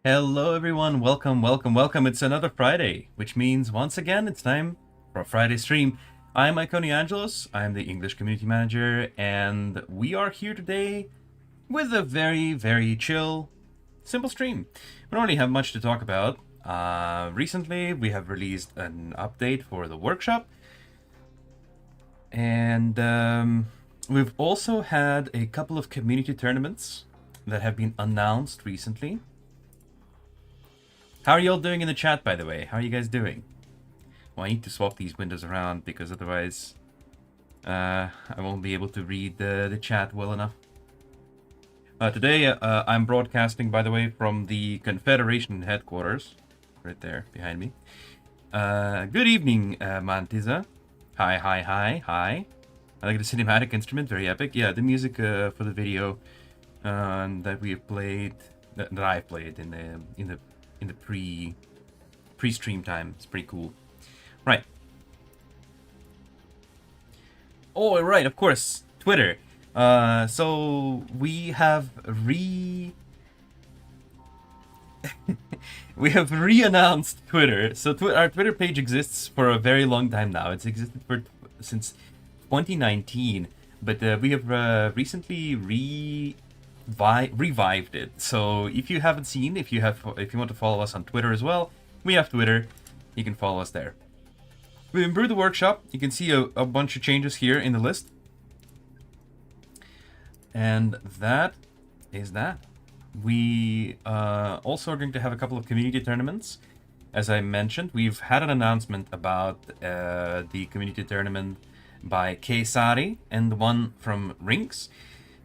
Hello everyone, welcome. It's another Friday, which means once again it's time for a Friday stream. I'm Iconia Angelos, I'm the English Community Manager, and we are here today with a very chill, simple stream. We don't really have much to talk about. Recently we have released an update for the workshop, and we've also had a couple of community tournaments that have been announced recently. How are y'all doing in the chat, by the way? How are you guys doing? Well, I need to swap these windows around because otherwise I won't be able to read the chat well enough. Today I'm broadcasting, by the way, from the Confederation headquarters. Right there, behind me. Good evening, Mantiza. Hi. I like the cinematic instrument, very epic. Yeah, the music for the video that we have played, that I played in the pre-stream time. It's pretty cool. Right. Oh, right, of course. Twitter. So we have we have re-announced Twitter. So our Twitter page exists for a very long time now. It's existed since 2019, but we have recently revived it. So if you haven't seen, if you want to follow us on Twitter as well, we have Twitter. You can follow us there. We improved the workshop. You can see a bunch of changes here in the list. And that is that. We also are going to have a couple of community tournaments. As I mentioned, we've had an announcement about the community tournament by Kesari and the one from Rinks.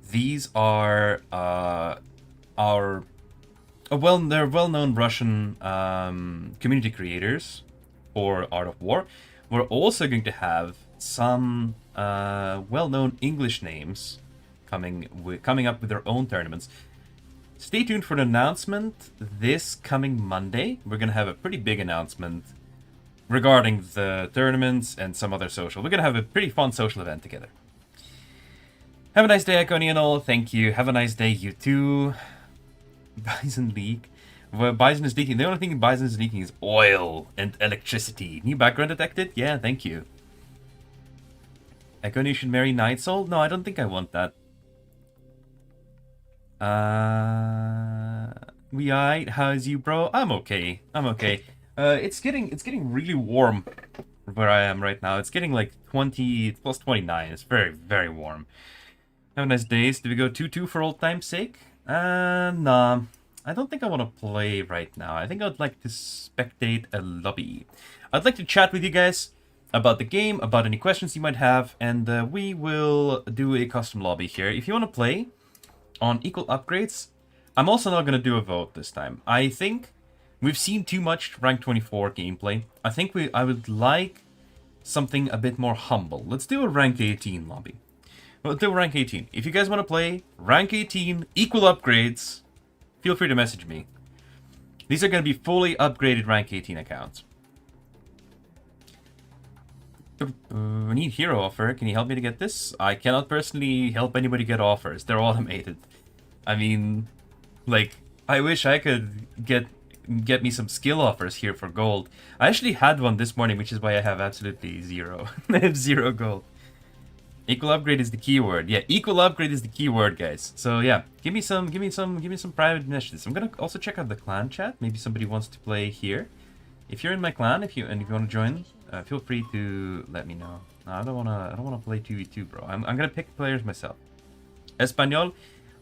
These are they're well-known Russian community creators for Art of War. We're also going to have some well-known English names coming up with their own tournaments. Stay tuned for an announcement this coming Monday. We're going to have a pretty big announcement regarding the tournaments and some other social. We're going to have a pretty fun social event together. Have a nice day, Iconia and all. Thank you. Have a nice day, you too. Bison leak. Well, Bison is leaking. The only thing Bison is leaking is oil and electricity. New background detected? Yeah, thank you. Iconia should marry Night Soul? No, I don't think I want that. How's you, bro? I'm okay. It's getting really warm where I am right now. It's getting like 20 plus 29. It's very warm. Have a nice day. Do we go 2-2 for old time's sake? Nah. I don't think I want to play right now. I think I'd like to spectate a lobby. I'd like to chat with you guys about the game, about any questions you might have, and we will do a custom lobby here. If you want to play on equal upgrades, I'm also not going to do a vote this time. I think we've seen too much rank 24 gameplay. I would like something a bit more humble. Let's do a rank 18 lobby. Let's do rank 18. If you guys want to play rank 18 equal upgrades, feel free to message me. These are going to be fully upgraded rank 18 accounts. I need hero offer. Can you help me to get this? I cannot personally help anybody get offers. They're automated. I mean, like, I wish I could get me some skill offers here for gold. I actually had one this morning, which is why I have absolutely zero. I have 0 gold. Equal upgrade is the keyword. Yeah, equal upgrade is the keyword, guys. So yeah, give me some private initiatives. I'm gonna also check out the clan chat. Maybe somebody wants to play here. If you're in my clan, if you want to join, feel free to let me know. No, I don't wanna play 2v2, bro. I'm gonna pick players myself. Español,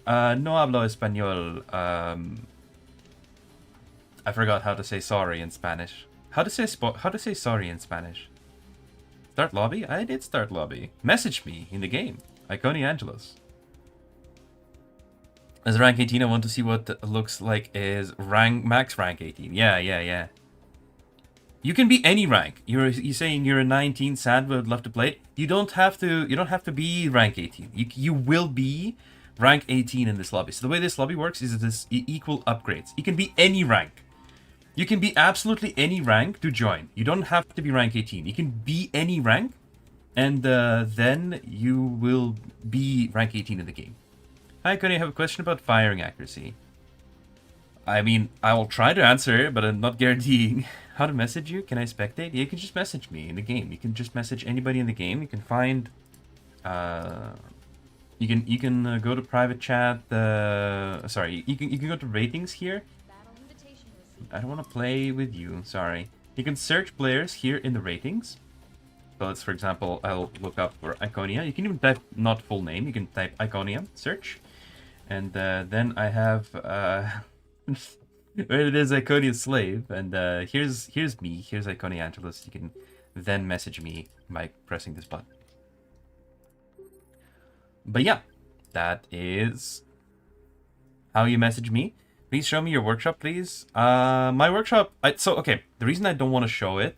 no hablo español. I forgot how to say sorry in Spanish. How to say sorry in Spanish? Start lobby? I did start lobby. Message me in the game. Iconia Angelos. As rank 18, I want to see what looks like is max rank 18. Yeah. You can be any rank. You're saying you're a 19 sad would love to play. You don't have to be rank 18. You will be rank 18 in this lobby. So the way this lobby works is this equal upgrades. You can be any rank. You can be absolutely any rank to join. You don't have to be rank 18. You can be any rank, and then you will be rank 18 in the game. Hi, Connie, I have a question about firing accuracy. I mean, I will try to answer, but I'm not guaranteeing. How to message you? Can I spectate? Yeah, you can just message me in the game. You can just message anybody in the game. You can find, you can go to private chat. Sorry, you can go to ratings here. I don't want to play with you. Sorry. You can search players here in the ratings. So let's, for example, I'll look up for Iconia. You can even type not full name. You can type Iconia, search, and then I have where it is Iconia slave, and here's me. Here's Iconia Angelos. You can then message me by pressing this button. But yeah, that is how you message me. Please show me your workshop, please. My workshop. Okay. The reason I don't want to show it.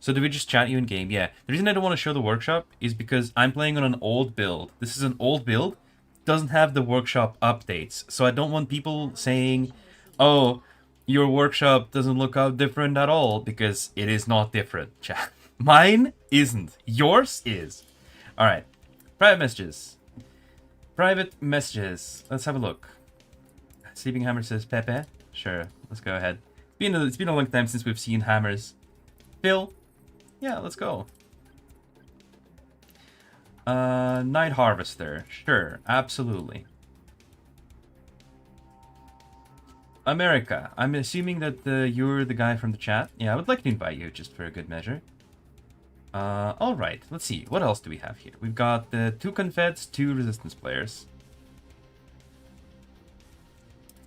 So do we just chat you in game? Yeah. The reason I don't want to show the workshop is because I'm playing on an old build. This is an old build. Doesn't have the workshop updates. So I don't want people saying, oh, your workshop doesn't look out different at all, because it is not different, chat. Mine isn't. Yours is. Alright. Private messages. Private messages. Let's have a look. Sleeping Hammer says Pepe. Sure, let's go ahead. It's been a long time since we've seen hammers. Phil? Yeah, let's go. Night Harvester. Sure, absolutely. America. I'm assuming that you're the guy from the chat. Yeah, I would like to invite you, just for a good measure. Alright, let's see. What else do we have here? We've got 2 Confeds, 2 Resistance players.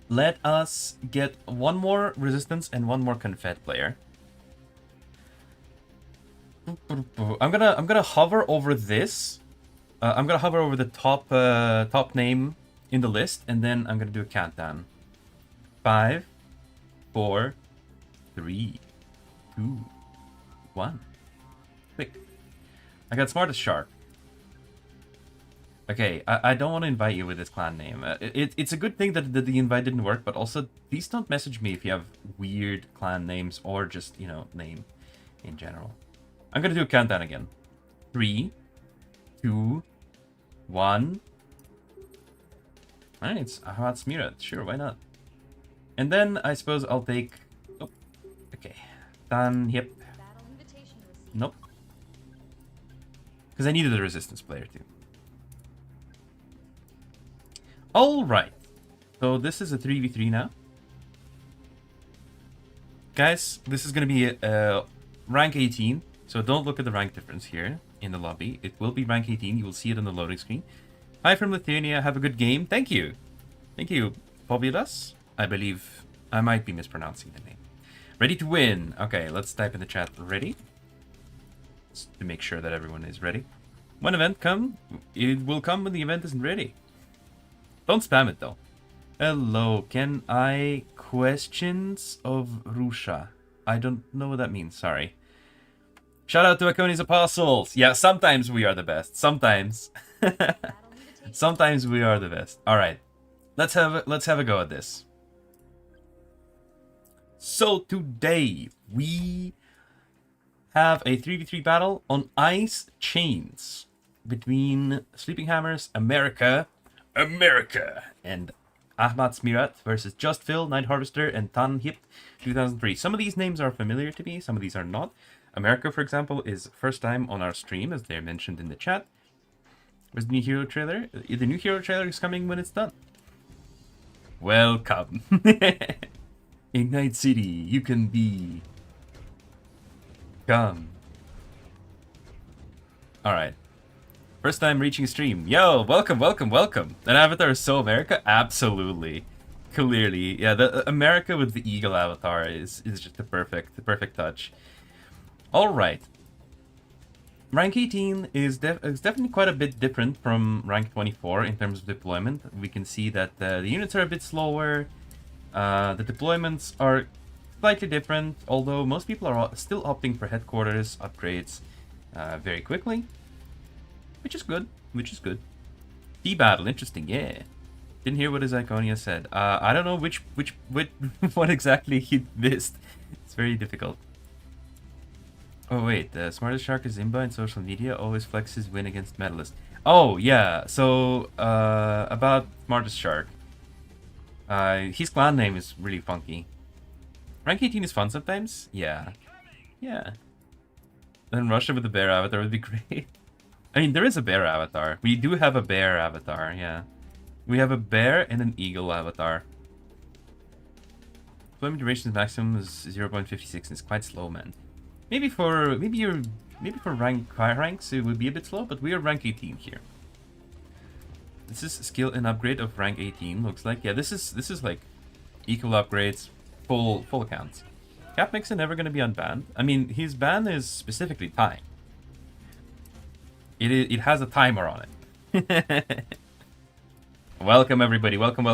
Let us get 1 more Resistance and 1 more Confed player. I'm gonna hover over this. I'm gonna hover over the top name in the list, and then I'm gonna do a countdown. 5, 4, 3, 2, 1. Quick. I got Smartest Shark. Okay, I don't want to invite you with this clan name. It's a good thing that the invite didn't work, but also, please don't message me if you have weird clan names or just, name in general. I'm gonna do a countdown again. 3, 2, 1. Alright, it's Ahmad Smirat. Sure, why not? And then I suppose I'll take... Oh, okay. Done. Yep. Nope. Because I needed a Resistance player too. Alright. So this is a 3v3 now. Guys, this is going to be rank 18. So don't look at the rank difference here in the lobby. It will be rank 18. You will see it on the loading screen. Hi from Lithuania. Have a good game. Thank you. Thank you, Povilas. I believe I might be mispronouncing the name. Ready to win. Okay, let's type in the chat ready. Just to make sure that everyone is ready. When event come, it will come when the event isn't ready. Don't spam it though. Hello, can I questions of Russia? I don't know what that means, sorry. Shout out to Iconia's Apostles. Yeah, sometimes we are the best. Sometimes. Sometimes we are the best. Alright. Let's have a go at this. So today we have a 3v3 battle on Ice Chains between Sleeping Hammers, America, and Ahmad Smirat versus Just Phil, Night Harvester, and Tan Hip 2003. Some of these names are familiar to me, some of these are not. America, for example, is first time on our stream, as they're mentioned in the chat. Where's the new hero trailer? The new hero trailer is coming when it's done. Welcome. Ignite City, you can be... Come. Alright. First time reaching stream. Yo, welcome, welcome, welcome. An avatar is so America? Absolutely. Clearly. Yeah, the America with the eagle avatar is just the perfect touch. Alright. Rank 18 is definitely quite a bit different from rank 24 in terms of deployment. We can see that the units are a bit slower. The deployments are slightly different, although most people are still opting for headquarters upgrades very quickly. Which is good, D-battle, interesting, yeah. Didn't hear what his Iconia said. I don't know which what exactly he missed. It's very difficult. Oh wait, the Smartest Shark is Zimba in social media, always flexes win against medalists. Oh yeah, so about Smartest Shark. His clan name is really funky. Rank 18 is fun sometimes? Yeah. Yeah. Then Russia with the bear avatar would be great. I mean, there is a bear avatar. We do have a bear avatar, yeah. We have a bear and an eagle avatar. Deployment duration maximum is 0.56 and it's quite slow, man. Maybe for ranks it would be a bit slow, but we are rank 18 here. This is skill and upgrade of rank 18, looks like. Yeah, this is like equal upgrades, full accounts. Cap Mixer never gonna be unbanned. I mean, his ban is specifically time. It has a timer on it. Welcome everybody, welcome.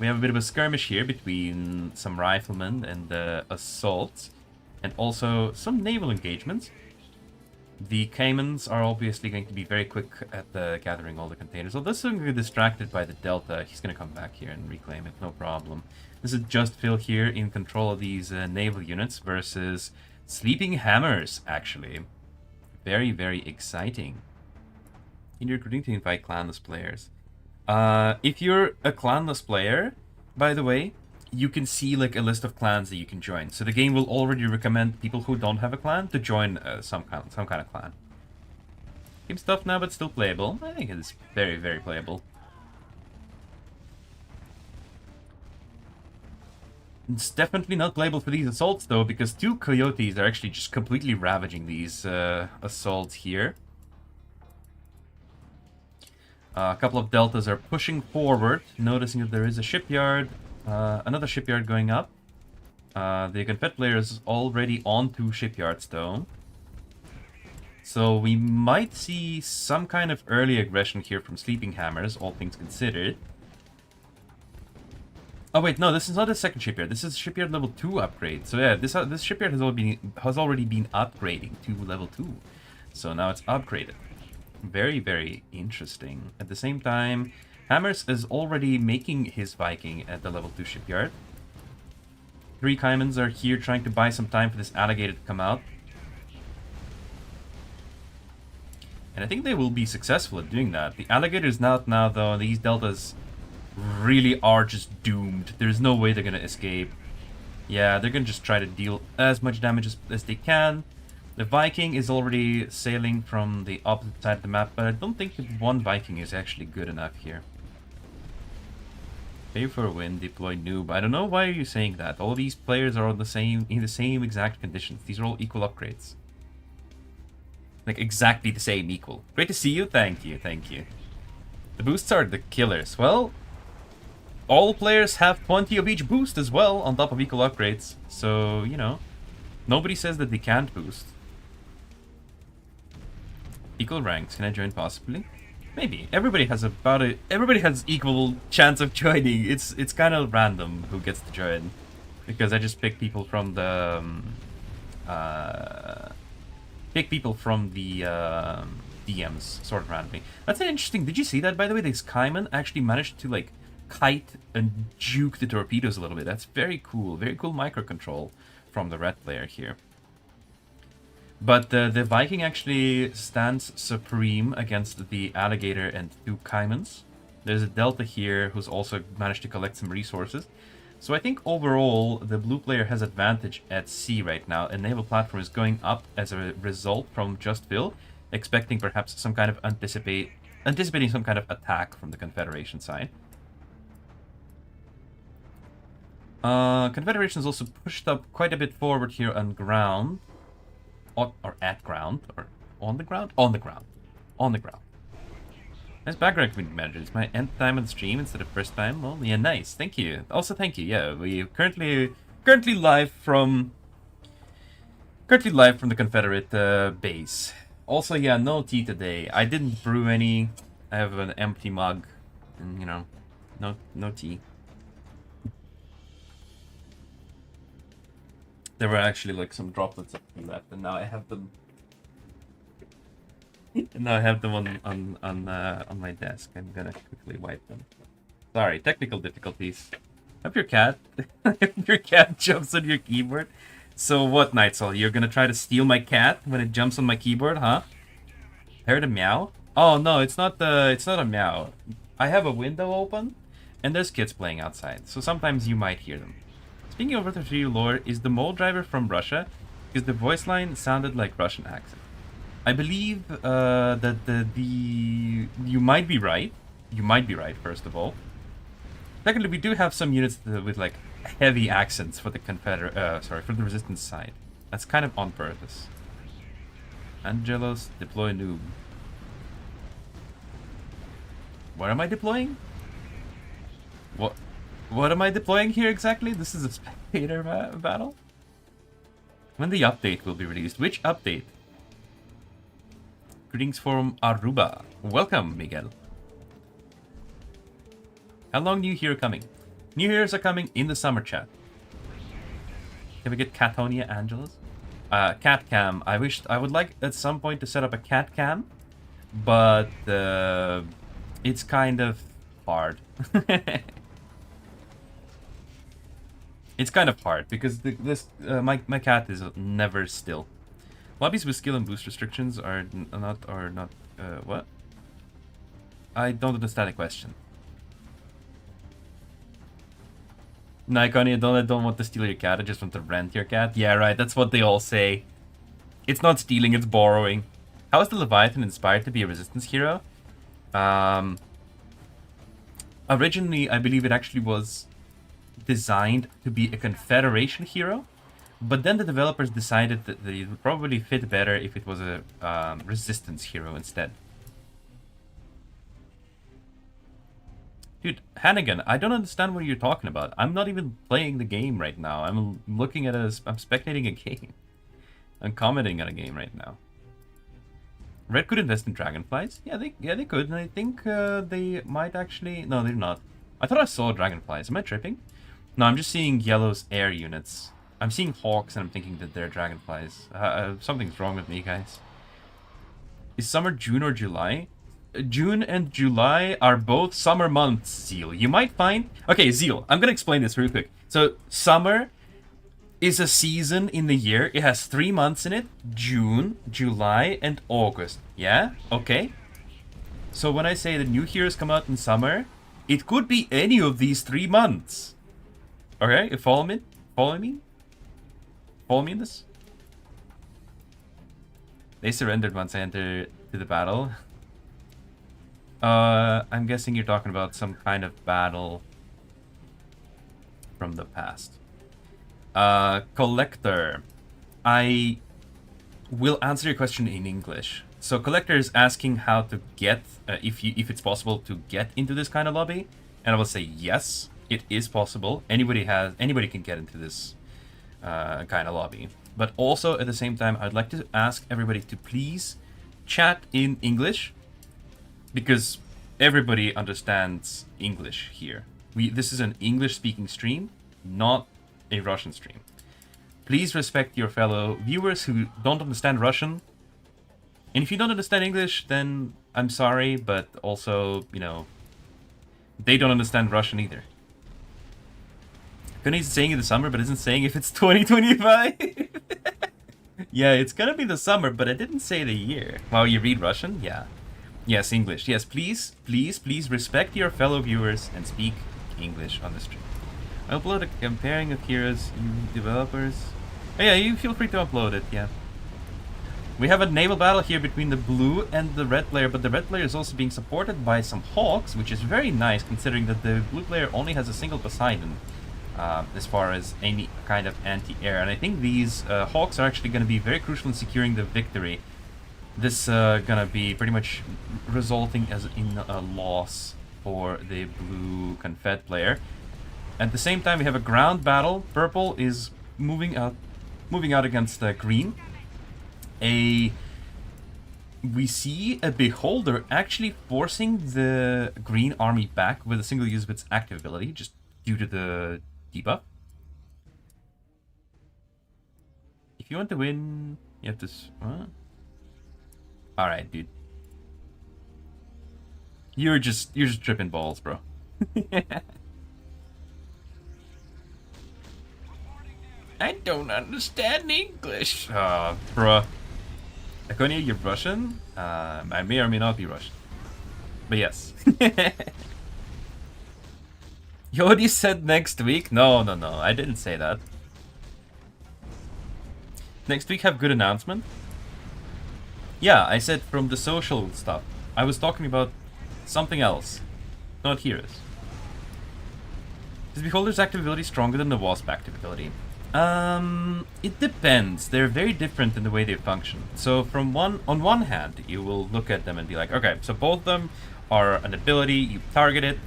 We have a bit of a skirmish here between some riflemen and assaults, and also some naval engagements. The Caimans are obviously going to be very quick at gathering all the containers. Although this is going to be distracted by the Delta, he's going to come back here and reclaim it, no problem. This is Just Phil here in control of these naval units versus Sleeping Hammers, actually. Very, very exciting. In your recruiting to invite clanless players. If you're a clanless player, by the way, you can see like a list of clans that you can join. So the game will already recommend people who don't have a clan to join some kind of clan. Game stuff now, but still playable. I think it's very, very playable. It's definitely not playable for these assaults though, because two coyotes are actually just completely ravaging these assaults here. A couple of deltas are pushing forward, noticing that there is a shipyard. Another shipyard going up. The Confed player is already on two shipyards though. So we might see some kind of early aggression here from Sleeping Hammers, all things considered. Oh wait, no, this is not a second shipyard. This is shipyard level 2 upgrade. So yeah, this shipyard has already been upgrading to level 2. So now it's upgraded. Very, very interesting. At the same time, Hammers is already making his Viking at the level 2 shipyard. 3 Caimans are here trying to buy some time for this alligator to come out. And I think they will be successful at doing that. The alligator is not now though. These deltas really are just doomed. There's no way they're gonna escape. Yeah, they're gonna just try to deal as much damage as they can. The Viking is already sailing from the opposite side of the map, but I don't think that one Viking is actually good enough here. Pay for a win, deploy noob. I don't know why you're saying that. All these players are in the same exact conditions. These are all equal upgrades. Like exactly the same equal. Great to see you. Thank you. Thank you. The boosts are the killers. Well, all players have 20 of each boost as well on top of equal upgrades. So, you know, nobody says that they can't boost. Equal ranks. Can I join possibly? Maybe. Everybody has equal chance of joining. It's kind of random who gets to join. Because I just pick people from the DMs sort of randomly. That's interesting. Did you see that, by the way? This Cayman actually managed to like kite and juke the torpedoes a little bit. That's very cool. Very cool microcontrol from the red player here. But the Viking actually stands supreme against the alligator and 2 Caimans. There's a Delta here who's also managed to collect some resources. So I think overall the blue player has advantage at sea right now. And naval platform is going up as a result from Just Phil, expecting perhaps some kind of anticipating some kind of attack from the Confederation side. Confederation is also pushed up quite a bit forward here on ground. Or at ground, or on the ground? On the ground. On the ground. Nice background, community manager. It's my nth time on the stream instead of first time. Well, yeah, nice. Thank you. Also, thank you. Yeah, we currently live from the Confederate base. Also, yeah, no tea today. I didn't brew any. I have an empty mug, and you know, no tea. There were actually like some droplets of tea left, and now I have them. And now I have them on my desk. I'm gonna quickly wipe them. Sorry, technical difficulties. Hope your cat jumps on your keyboard. So what, Nightsoul? You're gonna try to steal my cat when it jumps on my keyboard, huh? Heard a meow? Oh no, it's not a meow. I have a window open, and there's kids playing outside, so sometimes you might hear them. Speaking of Earth 3 lore, is the mole driver from Russia? Because the voice line sounded like Russian accent. I believe that you might be right. You might be right, first of all. Secondly, we do have some units with like heavy accents for the for the resistance side. That's kind of on purpose. Angelos, deploy noob. What am I deploying? What am I deploying here exactly? This is a spectator battle? When the update will be released? Which update? Greetings from Aruba. Welcome, Miguel. How long New Year coming? New Year's are coming in the summer, chat. Can we get Catonia, Angelos? Cat cam. I would like at some point to set up a cat cam, but it's kind of hard. It's kind of hard because my cat is never still. Lobbies with skill and boost restrictions are not what? I don't understand the question. No, Iconia, I don't want to steal your cat, I just want to rent your cat. Yeah, right, that's what they all say. It's not stealing, it's borrowing. How is the Leviathan inspired to be a resistance hero? Originally, I believe it actually was designed to be a Confederation hero, but then the developers decided that it would probably fit better if it was a resistance hero instead. Dude, Hannigan, I don't understand what you're talking about. I'm not even playing the game right now. I'm looking at I'm spectating a game. I'm commenting on a game right now. Red could invest in dragonflies? Yeah, they could, and I think they might actually... No, they're not. I thought I saw dragonflies. Am I tripping? No, I'm just seeing yellow's air units. I'm seeing hawks, and I'm thinking that they're dragonflies. Something's wrong with me, guys. Is summer June or July? June and July are both summer months, Zeal. You might find... Okay, Zeal, I'm gonna explain this real quick. So, summer is a season in the year. It has 3 months in it. June, July, and August. Yeah? Okay. So when I say the new heroes come out in summer, it could be any of these 3 months. Okay, you follow me? Follow me? Follow me in this? They surrendered once I entered to the battle. I'm guessing you're talking about some kind of battle from the past. Collector. I will answer your question in English. So Collector is asking how to get, if it's possible to get into this kind of lobby, and I will say yes, it is possible. Anybody can get into this kind of lobby. But also at the same time, I'd like to ask everybody to please chat in English, because everybody understands English here. This is an English-speaking stream, not a Russian stream. Please respect your fellow viewers who don't understand Russian. And if you don't understand English, then I'm sorry, but also, you know, they don't understand Russian either. He's saying in the summer, but isn't saying if it's 2025. Yeah, it's gonna be the summer, but I didn't say the year. Wow, you read Russian? Yeah. Yes, English. Yes, please, please, please respect your fellow viewers and speak English on the stream. I upload a comparing of heroes, developers. Oh yeah, you feel free to upload it, yeah. We have a naval battle here between the blue and the red player, but the red player is also being supported by some hawks, which is very nice considering that the blue player only has a single Poseidon as far as any kind of anti-air. And I think these hawks are actually going to be very crucial in securing the victory. This gonna be pretty much resulting in a loss for the blue Confed player. At the same time, we have a ground battle. Purple is moving out against green. We see a beholder actually forcing the green army back with a single use of its active ability, just due to the debuff. If you want to win, you have to... Alright, dude. You're just tripping balls, bro. I don't understand English. Bruh. Iconia, you're Russian? I may or may not be Russian. But yes. Yodi said next week? No, I didn't say that. Next week have good announcement? Yeah, I said from the social stuff. I was talking about something else. Not heroes. Is Beholder's active ability stronger than the Wasp active ability? It depends. They're very different in the way they function. So on one hand, you will look at them and be like, okay, so both of them are an ability, you target it,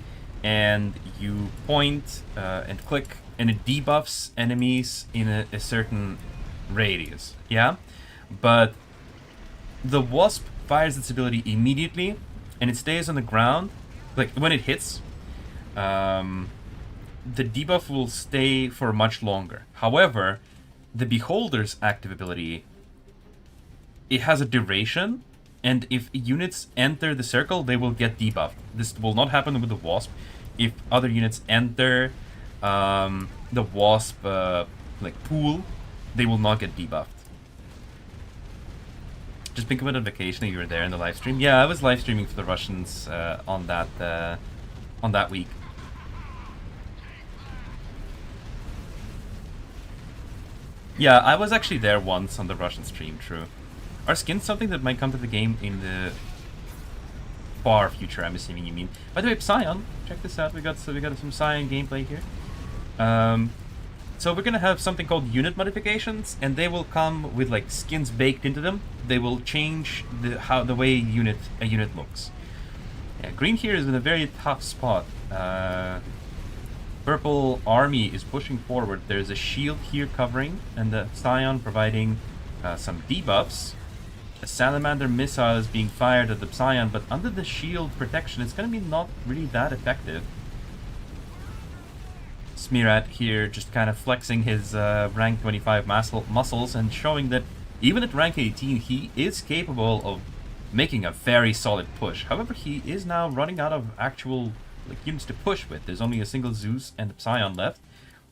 and you point and click, and it debuffs enemies in a certain radius. Yeah? But the Wasp fires its ability immediately, and it stays on the ground. Like, when it hits, the debuff will stay for much longer. However, the Beholder's active ability, it has a duration, and if units enter the circle, they will get debuffed. This will not happen with the Wasp. If other units enter the Wasp pool, they will not get debuffed. Just think about it vacation if you were there in the live stream. Yeah, I was live streaming for the Russians on that week. Yeah, I was actually there once on the Russian stream, true. Are skins something that might come to the game in the far future, I'm assuming you mean? By the way, Psion, check this out. We got some Psion gameplay here. So we're gonna have something called unit modifications, and they will come with like skins baked into them. They will change the way a unit looks. Yeah, green here is in a very tough spot. Purple army is pushing forward. There's a shield here covering, and the Psion providing some debuffs. A salamander missile is being fired at the Psion, but under the shield protection, it's going to be not really that effective. Smirat here just kind of flexing his rank 25 muscles and showing that even at rank 18, he is capable of making a very solid push. However, he is now running out of actual units to push with. There's only a single Zeus and a Psion left.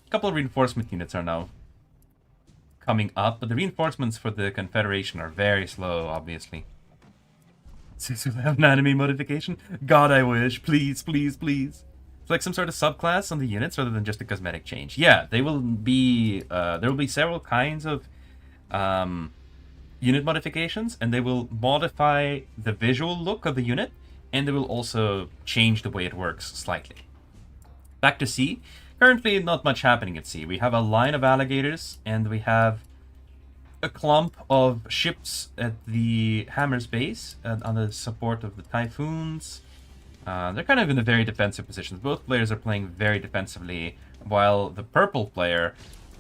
A couple of reinforcement units are now coming up, but the reinforcements for the Confederation are very slow, obviously. Zeus will have an enemy modification? God, I wish. Please, please, please. It's like some sort of subclass on the units rather than just a cosmetic change. Yeah, they will be. There will be several kinds of unit modifications, and they will modify the visual look of the unit, and they will also change the way it works slightly. Back to sea. Currently, not much happening at sea. We have a line of alligators, and we have a clump of ships at the Hammer's base on the support of the Typhoons. They're kind of in a very defensive positions. Both players are playing very defensively, while the purple player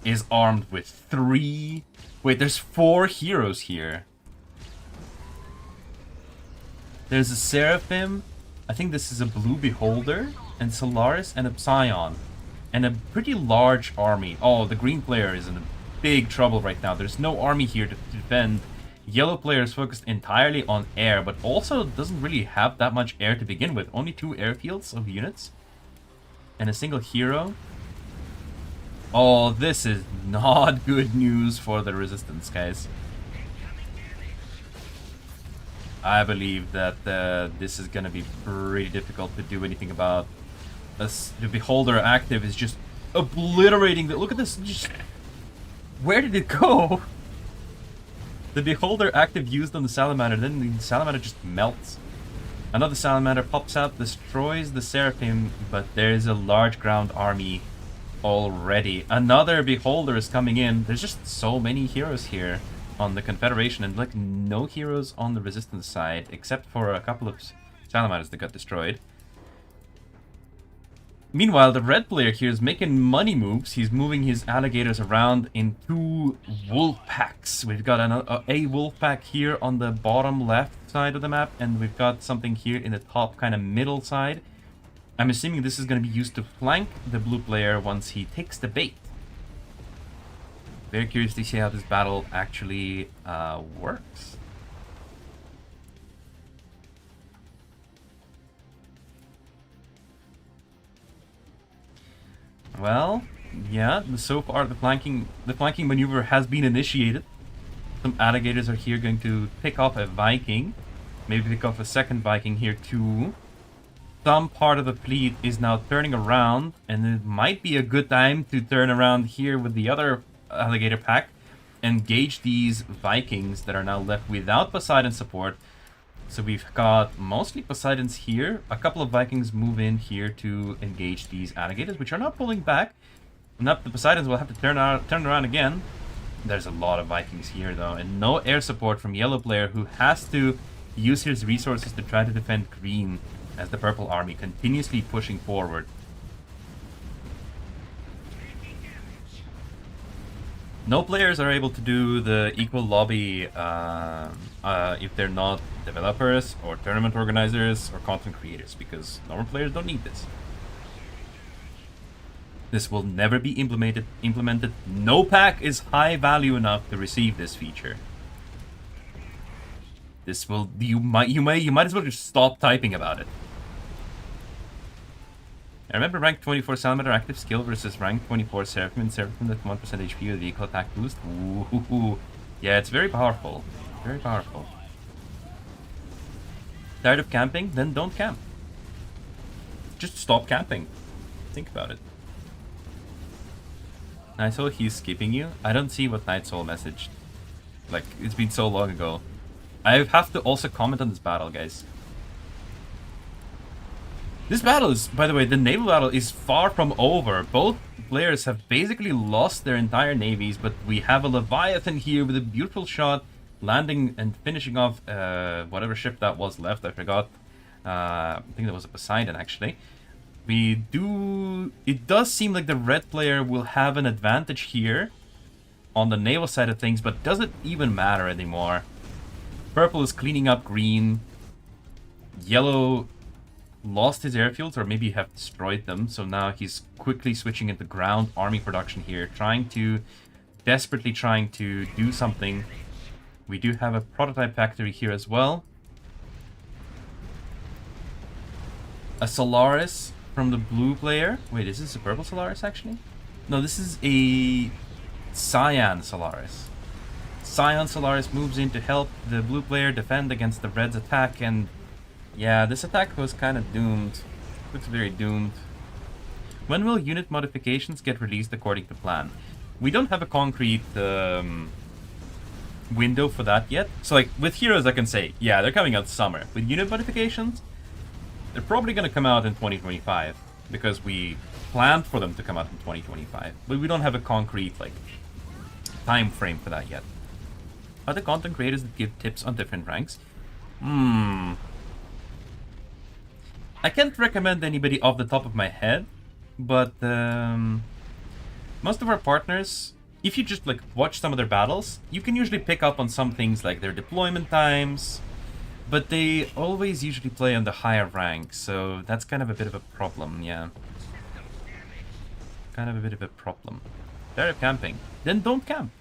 is armed with 3... Wait, there's 4 heroes here. There's a Seraphim, I think this is a Blue Beholder, and Solaris, and a Psion. And a pretty large army. Oh, the green player is in big trouble right now. There's no army here to defend. Yellow player is focused entirely on air, but also doesn't really have that much air to begin with. Only 2 airfields of units. And a single hero. Oh, this is not good news for the resistance, guys. I believe that this is going to be pretty difficult to do anything about. The Beholder active is just obliterating the... Look at this. Just, where did it go? The Beholder active used on the Salamander, then the Salamander just melts. Another Salamander pops out, destroys the Seraphim, but there's a large ground army already. Another Beholder is coming in. There's just so many heroes here on the Confederation, and like no heroes on the Resistance side, except for a couple of Salamanders that got destroyed. Meanwhile, the red player here is making money moves. He's moving his alligators around in 2 wolf packs. We've got a wolf pack here on the bottom left side of the map, and we've got something here in the top kind of middle side. I'm assuming this is going to be used to flank the blue player once he takes the bait. Very curious to see how this battle actually works. Well, yeah, so far the flanking maneuver has been initiated. Some alligators are here going to pick off a Viking. Maybe pick off a second Viking here too. some part of the fleet is now turning around, and it might be a good time to turn around here with the other alligator pack, engage these Vikings that are now left without Poseidon support. So we've got mostly Poseidons here. A couple of Vikings move in here to engage these alligators, which are not pulling back. Now the Poseidons will have to turn around again. There's a lot of Vikings here, though, and no air support from yellow player, who has to use his resources to try to defend green as the purple army continuously pushing forward. No players are able to do the equal lobby if they're not developers or tournament organizers or content creators, because normal players don't need this. This will never be implemented. No pack is high value enough to receive this feature. This will you might as well just stop typing about it. I remember rank 24 Salamander active skill versus rank 24 Seraphim, Seraphim with 1% HP with vehicle attack boost. Ooh. Yeah, it's very powerful. Very powerful. Tired of camping? Then don't camp. Just stop camping. Think about it. Night Soul, he's skipping you. I don't see what Night Soul messaged. Like, it's been so long ago. I have to also comment on this battle, guys. This battle is, by the way, the naval battle is far from over. Both players have basically lost their entire navies, but we have a Leviathan here with a beautiful shot, landing and finishing off whatever ship that was left. I forgot. I think that was a Poseidon, actually. It does seem like the red player will have an advantage here on the naval side of things, but doesn't even matter anymore. Purple is cleaning up green. Yellow lost his airfields, or maybe have destroyed them, so now he's quickly switching into ground army production here, desperately trying to do something. We do have a prototype factory here as well. A Solaris from the blue player. Wait, is this a purple Solaris actually? No, this is a Cyan Solaris. Cyan Solaris moves in to help the blue player defend against the red's attack, and yeah, this attack was kind of doomed. Looks very doomed. When will unit modifications get released according to plan? We don't have a concrete window for that yet. So like with heroes I can say, yeah, they're coming out summer. With unit modifications, they're probably going to come out in 2025, because we planned for them to come out in 2025. But we don't have a concrete like time frame for that yet. Are the content creators that give tips on different ranks? I can't recommend anybody off the top of my head, but most of our partners, if you just like watch some of their battles, you can usually pick up on some things like their deployment times, but they always usually play on the higher rank, so that's kind of a bit of a problem, yeah. Kind of a bit of a problem. Tired of camping? Then don't camp.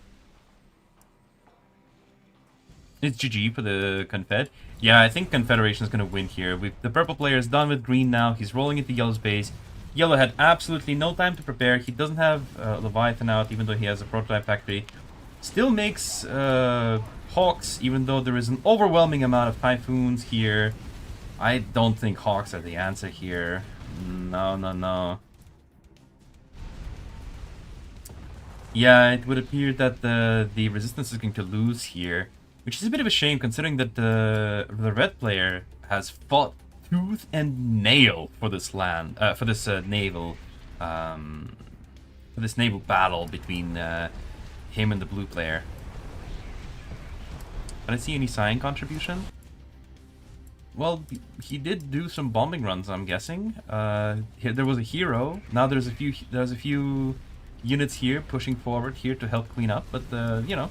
It's GG for the Confed. Yeah, I think Confederation is going to win here. The purple player is done with green now. He's rolling into yellow's base. Yellow had absolutely no time to prepare. He doesn't have Leviathan out, even though he has a prototype factory. Still makes Hawks, even though there is an overwhelming amount of Typhoons here. I don't think Hawks are the answer here. No. Yeah, it would appear that the Resistance is going to lose here. Which is a bit of a shame, considering that the red player has fought tooth and nail for this naval battle between him and the blue player. Did I see any Cyan contribution? Well, he did do some bombing runs, I'm guessing. There was a hero. Now there's a few units here pushing forward here to help clean up, but you know.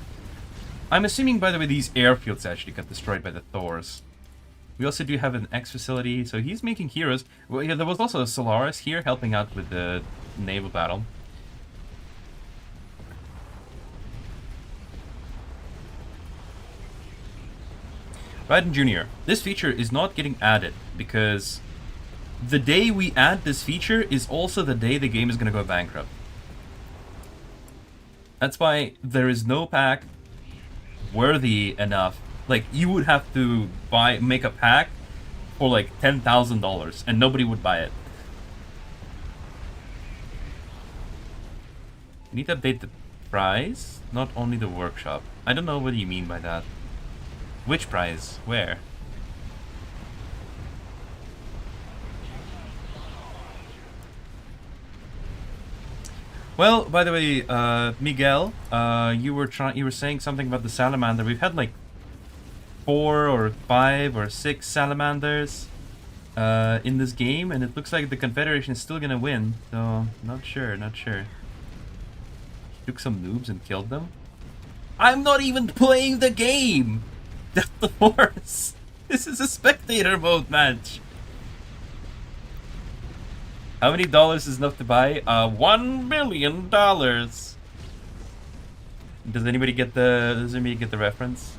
I'm assuming, by the way, these airfields actually got destroyed by the Thors. We also do have an X facility, so he's making heroes. Well, yeah, there was also a Solaris here helping out with the naval battle. Biden Jr., this feature is not getting added because the day we add this feature is also the day the game is going to go bankrupt. That's why there is no pack worthy enough. Like, you would have to make a pack for like $10,000 and nobody would buy it. You need to update the price, not only the workshop. I don't know what you mean by that. Which price? Where? Well, by the way, Miguel, you were saying something about the salamander. We've had like 4 or 5 or 6 salamanders in this game, and it looks like the Confederation is still gonna win. So not sure, not sure. Took some noobs and killed them. I'm not even playing the game. That's the worst. This is a spectator mode match. How many dollars is enough to buy? $1 million. Does anybody get the reference?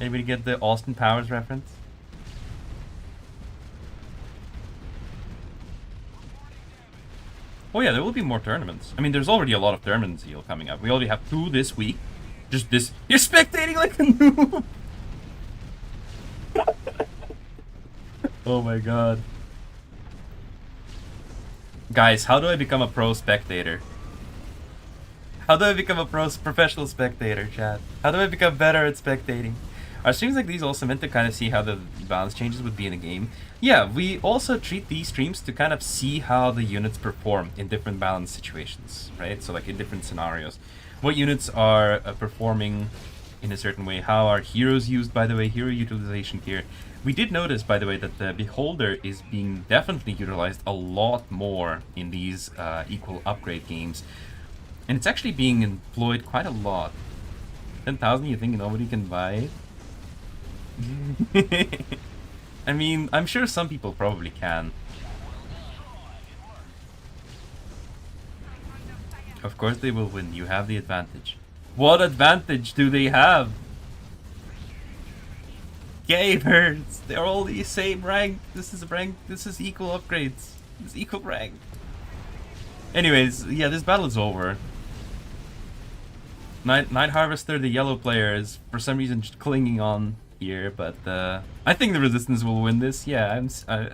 Anybody get the Austin Powers reference? Oh yeah, there will be more tournaments. I mean, there's already a lot of tournaments coming up. We already have 2 this week. Just this. You're spectating like a noob. Oh my god. Guys, how do I become a pro spectator? How do I become a professional spectator, chat? How do I become better at spectating? Are streams like these also meant to kind of see how the balance changes would be in a game? Yeah, we also treat these streams to kind of see how the units perform in different balance situations, right? So like in different scenarios. What units are performing in a certain way? How are heroes used, by the way? Hero utilization here. We did notice, by the way, that the Beholder is being definitely utilized a lot more in these equal upgrade games. And it's actually being employed quite a lot. 10,000, you think nobody can buy? I mean, I'm sure some people probably can. Of course they will win. You have the advantage. What advantage do they have? Gamers! They're all the same rank. This is equal upgrades. This is equal rank. Anyways, yeah, this battle is over. Night Harvester, the yellow player, is for some reason just clinging on here, but I think the Resistance will win this. Yeah,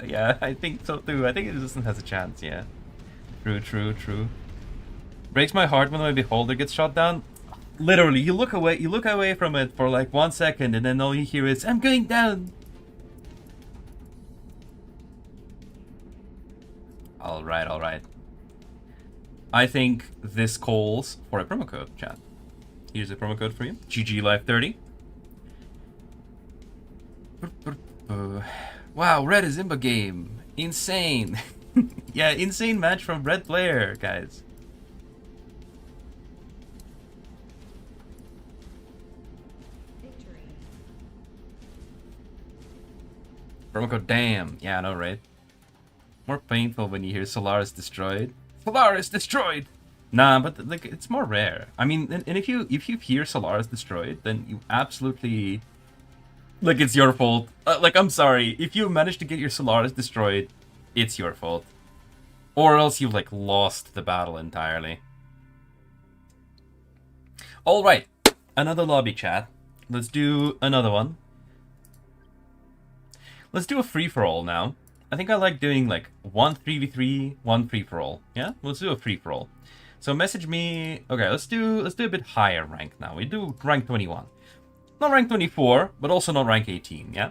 yeah, I think so too. I think the Resistance has a chance. Yeah, true. Breaks my heart when my Beholder gets shot down. Literally, you look away from it for like 1 second, and then all you hear is, "I'm going down." All right. I think this calls for a promo code, chat. Here's a promo code for you. GG Live 30. Wow, Red is Imba game. Insane. Yeah, insane match from Red player, guys. Promo code damn. Yeah, I know, right? More painful when you hear Solaris destroyed. Solaris destroyed! Nah, but like it's more rare. I mean, and if you hear Solaris destroyed, then you absolutely like it's your fault. Like I'm sorry, if you manage to get your Solaris destroyed, it's your fault, or else you like lost the battle entirely. All right, another lobby chat. Let's do another one. Let's do a free-for-all now. I think I like doing like 1 3v3, 1 free-for-all. Yeah, let's do a free-for-all. So message me. Okay, let's do a bit higher rank now. We do rank 21. Not rank 24, but also not rank 18, yeah?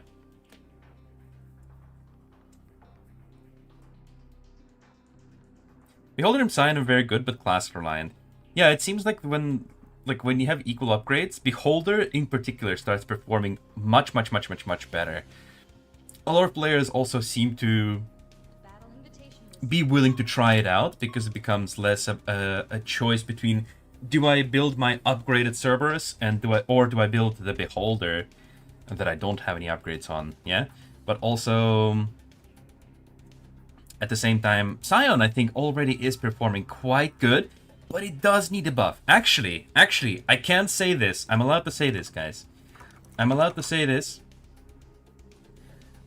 Beholder and Psion are very good, but class reliant. Yeah, it seems like when you have equal upgrades, Beholder in particular starts performing much better. A lot of players also seem to be willing to try it out because it becomes less a choice between, do I build my upgraded Cerberus and do I build the Beholder that I don't have any upgrades on, yeah? But also at the same time, Psion I think already is performing quite good, but it does need a buff. Actually, I can't say this. I'm allowed to say this, guys. I'm allowed to say this.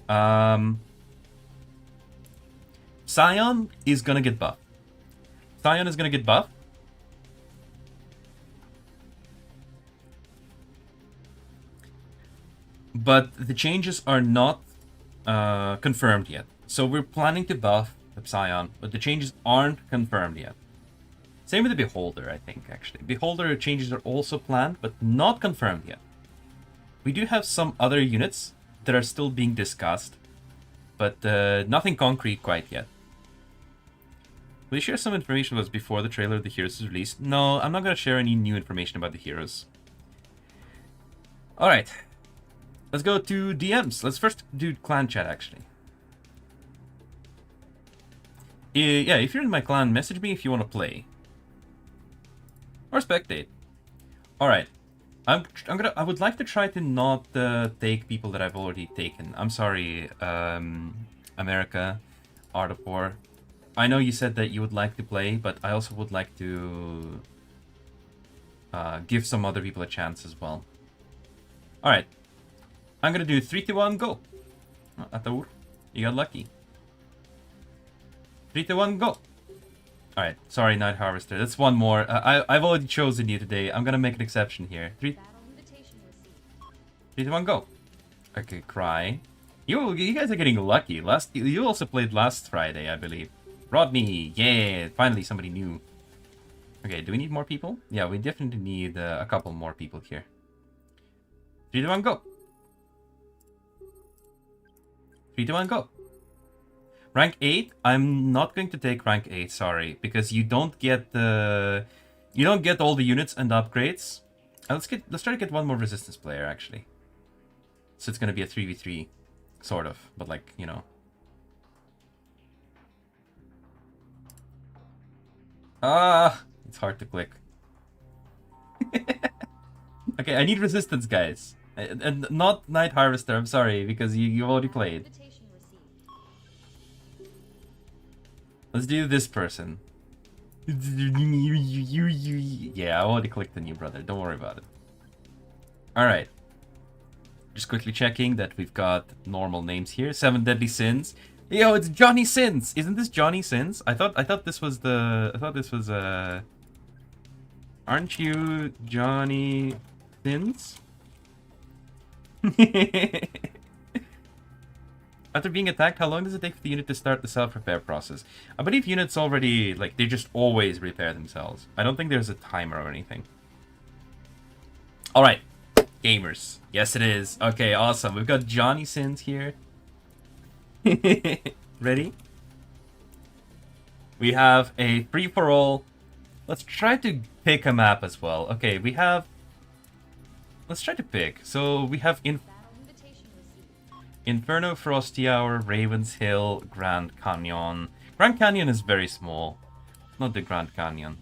Psion is gonna get buffed. Psion is gonna get buffed. But the changes are not confirmed yet. So we're planning to buff the Psion, but the changes aren't confirmed yet. Same with the Beholder, I think, actually. Beholder changes are also planned, but not confirmed yet. We do have some other units that are still being discussed, but nothing concrete quite yet. Will you share some information with us before the trailer of the heroes is released? No, I'm not going to share any new information about the heroes. Alright. Let's go to DMs. Let's first do clan chat, actually. Yeah, if you're in my clan, message me if you want to play. Or spectate. Alright. I would like to try to not take people that I've already taken. I'm sorry, America, Art of War. I know you said that you would like to play, but I also would like to give some other people a chance as well. Alright. I'm gonna do 3, 2, 1, go. Ataur, you got lucky. 3, 2, 1, go. Alright, sorry, Night Harvester. That's one more. I've already chosen you today. I'm gonna make an exception here. 3, 2, 1, go. Okay, Cry. You guys are getting lucky. You also played last Friday, I believe. Rodney, yeah, finally somebody new. Okay, do we need more people? Yeah, we definitely need a couple more people here. 3, 2, 1, go. 3, 2, 1, go. Rank 8, I'm not going to take rank 8, sorry, because you don't get the all the units and upgrades. Let's try to get one more resistance player actually. So it's gonna be a 3v3, sort of, but like, you know. It's hard to click. Okay, I need resistance, guys. And not Night Harvester, I'm sorry, because you already played. Let's do this person. Yeah, I already clicked the new brother. Don't worry about it. Alright. Just quickly checking that we've got normal names here. 7 Deadly Sins. Yo, it's Johnny Sins! Isn't this Johnny Sins? I thought this was Aren't you Johnny Sins? After being attacked, how long does it take for the unit to start the self-repair process? I believe units already, like, they just always repair themselves. I don't think there's a timer or anything. Alright. Gamers. Yes, it is. Okay, awesome. We've got Johnny Sins here. Ready? We have a free-for-all. Let's try to pick a map as well. Okay, we have... Let's try to pick. So, we have... Inferno, Frosty Hour, Raven's Hill, Grand Canyon. Grand Canyon is very small. Not the Grand Canyon.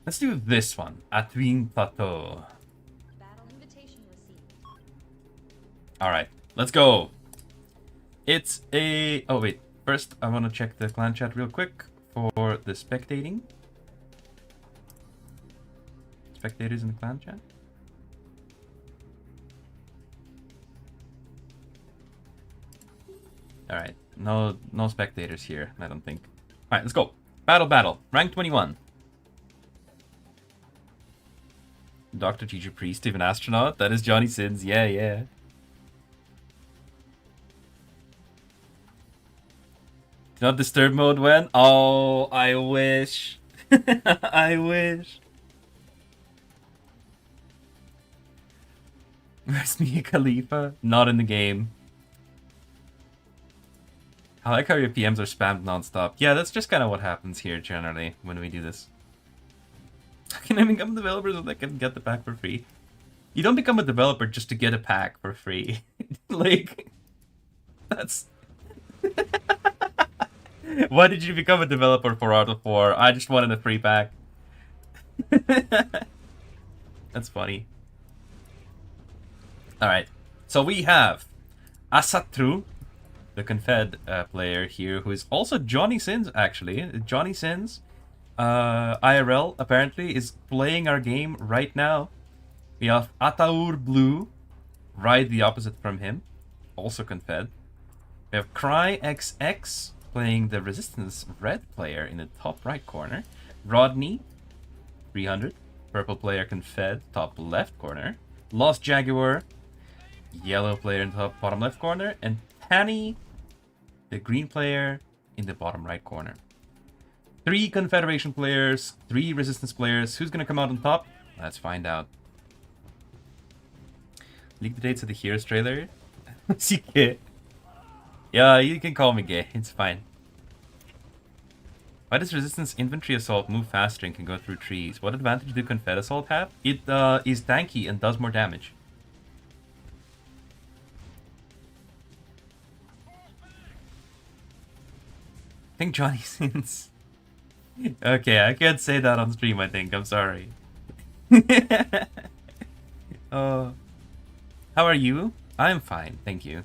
Let's do this one. Atwin Plateau. Alright, let's go. It's a... Oh, wait. First, I want to check the clan chat real quick for the spectating. Spectators in the clan chat? Alright, no spectators here, I don't think. Alright, let's go. Battle. Rank 21. Doctor, teacher, priest, even astronaut. That is Johnny Sins. Yeah. Do not disturb mode when? Oh, I wish. I wish. Where's Mia Khalifa? Not in the game. I like how your PMs are spammed non-stop. Yeah, that's just kind of what happens here generally when we do this. Can I become a developer so that I can get the pack for free? You don't become a developer just to get a pack for free. Like, that's... Why did you become a developer for Art of War? I just wanted a free pack. That's funny. Alright, so we have Asatru, the Confed player here, who is also Johnny Sins, actually. Johnny Sins, IRL, apparently, is playing our game right now. We have Ataur Blue, right the opposite from him, also Confed. We have Cry XX, playing the Resistance Red player in the top right corner. Rodney, 300, purple player Confed, top left corner. Lost Jaguar, yellow player in the top bottom left corner. And Tanny, The green player in the bottom right corner. 3 Confederation players, 3 Resistance players. Who's gonna come out on top? Let's find out. Leak the dates of the Heroes trailer. CK. Yeah, you can call me gay. It's fine. Why does Resistance Infantry Assault move faster and can go through trees? What advantage do Confed Assault have? It is tanky and does more damage. I think Johnny Sins. Okay, I can't say that on stream, I think. I'm sorry. How are you? I'm fine, thank you.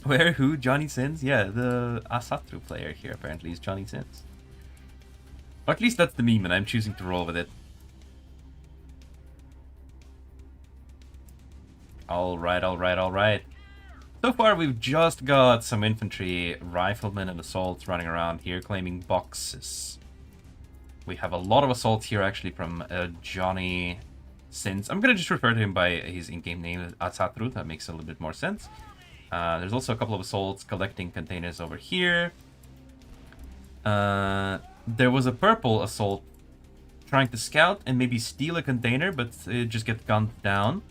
Where? Who? Johnny Sins? Yeah, the Asatru player here apparently is Johnny Sins. Or at least that's the meme and I'm choosing to roll with it. Alright, alright, alright. So far we've just got some infantry, riflemen and assaults running around here claiming boxes. We have a lot of assaults here actually from Johnny Sins. I'm gonna just refer to him by his in-game name, Asatru, that makes a little bit more sense. There's also a couple of assaults collecting containers over here. There was a purple assault trying to scout and maybe steal a container, but it just gets gunned down.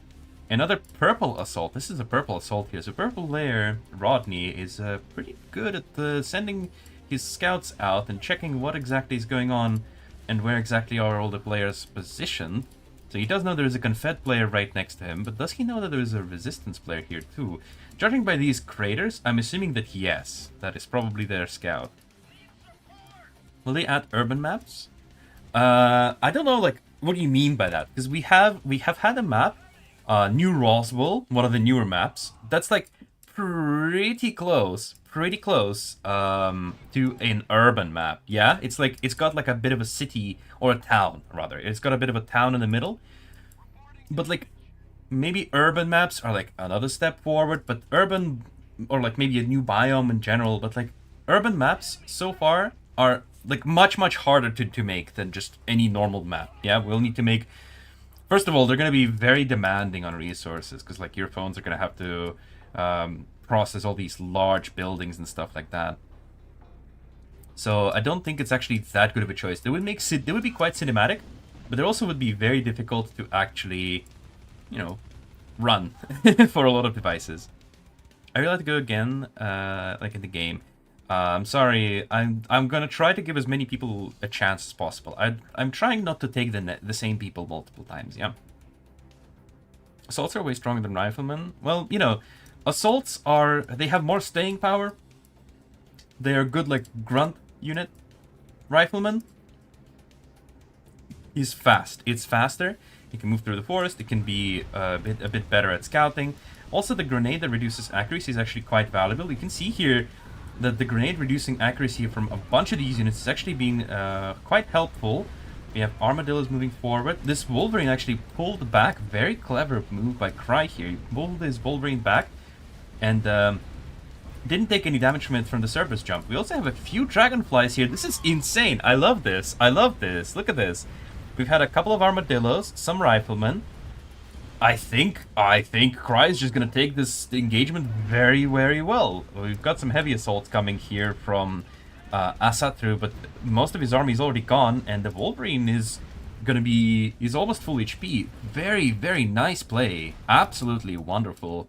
Another purple assault. This is a purple assault here. So purple layer, Rodney, is pretty good at sending his scouts out and checking what exactly is going on and where exactly are all the players positioned. So he does know there is a Confed player right next to him, but does he know that there is a Resistance player here too? Judging by these craters, I'm assuming that yes, that is probably their scout. Will they add urban maps? I don't know, like, what do you mean by that? Because we have had a map, New Roswell, one of the newer maps, that's like pretty close to an urban map. Yeah, it's like it's got like a bit of a city or a town rather. It's got a bit of a town in the middle, but like maybe urban maps are like another step forward. But urban or like maybe a new biome in general. But like urban maps so far are like much harder to make than just any normal map. Yeah, we'll need to make. First of all, they're going to be very demanding on resources because like your phones are going to have to process all these large buildings and stuff like that. So I don't think it's actually that good of a choice. They would be quite cinematic, but they also would be very difficult to actually, you know, run for a lot of devices. I really like to go again, like in the game. I'm sorry. I'm gonna try to give as many people a chance as possible. I'm trying not to take the same people multiple times. Yeah. Assaults are way stronger than riflemen. Well, you know, assaults they have more staying power. They are good like grunt unit. Rifleman is fast. It's faster. It can move through the forest. It can be a bit better at scouting. Also, the grenade that reduces accuracy is actually quite valuable. You can see here that the grenade reducing accuracy from a bunch of these units is actually being quite helpful. We have armadillos moving forward. This Wolverine actually pulled back. Very clever move by Cry here. He pulled his Wolverine back and didn't take any damage from it from the surface jump. We also have a few dragonflies here. This is insane. I love this. I love this. Look at this. We've had a couple of armadillos, some riflemen. I think Cry is just going to take this engagement very well. We've got some heavy assaults coming here from Asatru, but most of his army is already gone, and the Wolverine is almost full HP. Very nice play. Absolutely wonderful.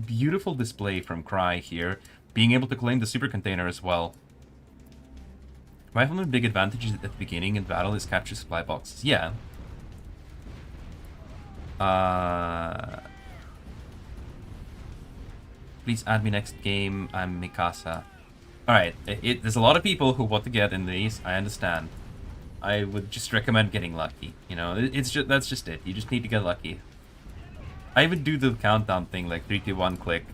Beautiful display from Cry here. Being able to claim the super container as well. Rifleman's big advantage at the beginning in battle is capture supply boxes. Yeah. Please add me next game. I'm Mikasa. Alright, there's a lot of people who want to get in these. I understand. I would just recommend getting lucky. You know, that's just it. You just need to get lucky. I would do the countdown thing, like 3, 2, 1, click.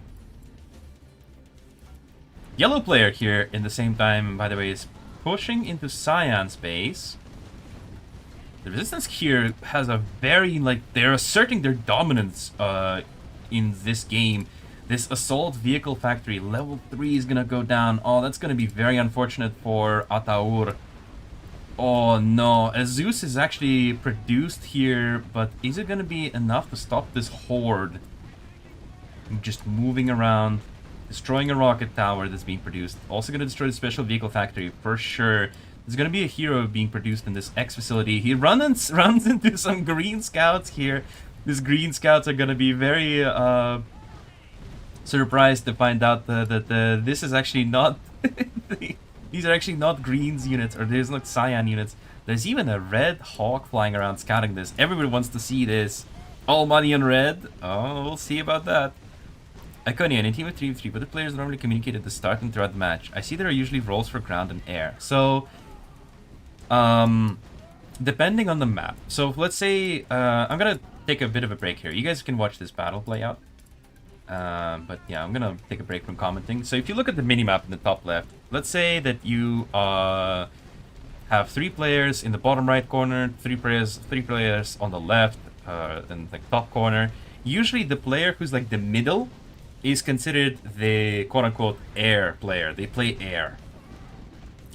Yellow player here in the same time, by the way, is pushing into Cyan's base. The Resistance here has a very, like, they're asserting their dominance in this game. This Assault Vehicle Factory, level 3 is gonna go down. Oh, that's gonna be very unfortunate for Ataur. Oh no, a Zeus is actually produced here, but is it gonna be enough to stop this horde? Just moving around. destroying a rocket tower that's being produced. Also going to destroy the special vehicle factory for sure. There's going to be a hero being produced in this X facility. He runs into some green scouts here. These green scouts are going to be very surprised to find out that this is actually not... These are actually not greens units, or there's not cyan units. There's even a red hawk flying around scouting this. Everybody wants to see this. All money on red. Oh, we'll see about that. Iconia, in a team of 3v3, but the players normally communicate at the start and throughout the match. I see there are usually roles for ground and air. So, depending on the map. So, let's say, I'm gonna take a bit of a break here. You guys can watch this battle play out. But yeah, I'm gonna take a break from commenting. So, if you look at the minimap in the top left, let's say that you, have 3 players in the bottom right corner, 3 players on the left, in the top corner. Usually the player who's like the middle is considered the quote-unquote air player. They play air.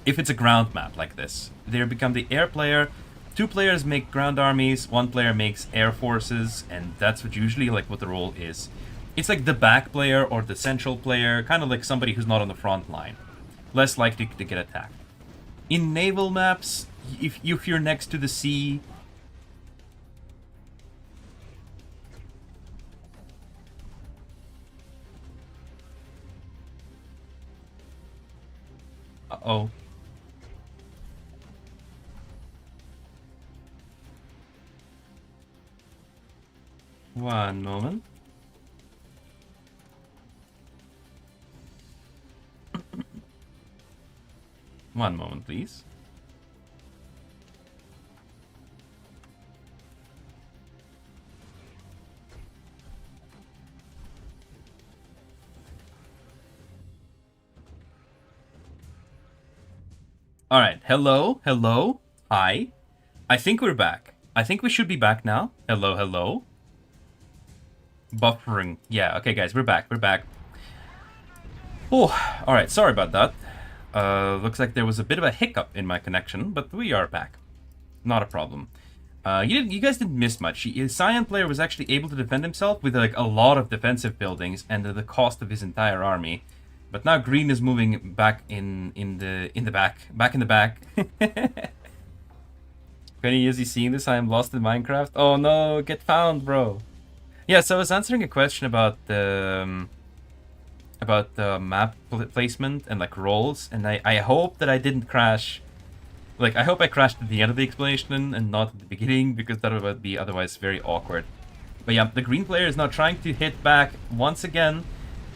If it's a ground map like this, they become the air player. 2 players make ground armies, 1 player makes air forces, and that's what usually like what the role is. It's like the back player or the central player, kind of like somebody who's not on the front line. Less likely to get attacked. In naval maps, if you're next to the sea, uh-oh. One moment. One moment, please. Alright, hello, hi. I think we're back. I think we should be back now. Hello. Buffering. Yeah, okay guys, we're back. Oh, alright, sorry about that. Looks like there was a bit of a hiccup in my connection, but we are back. Not a problem. You guys didn't miss much. His Cyan player was actually able to defend himself with like a lot of defensive buildings and at the cost of his entire army. But now Green is moving back in the back. Penny, is he seeing this? I am lost in Minecraft. Oh no, get found, bro. Yeah, so I was answering a question about the map placement and like roles, and I hope that I didn't crash. Like, I hope I crashed at the end of the explanation and not at the beginning, because that would be otherwise very awkward. But yeah, the green player is now trying to hit back once again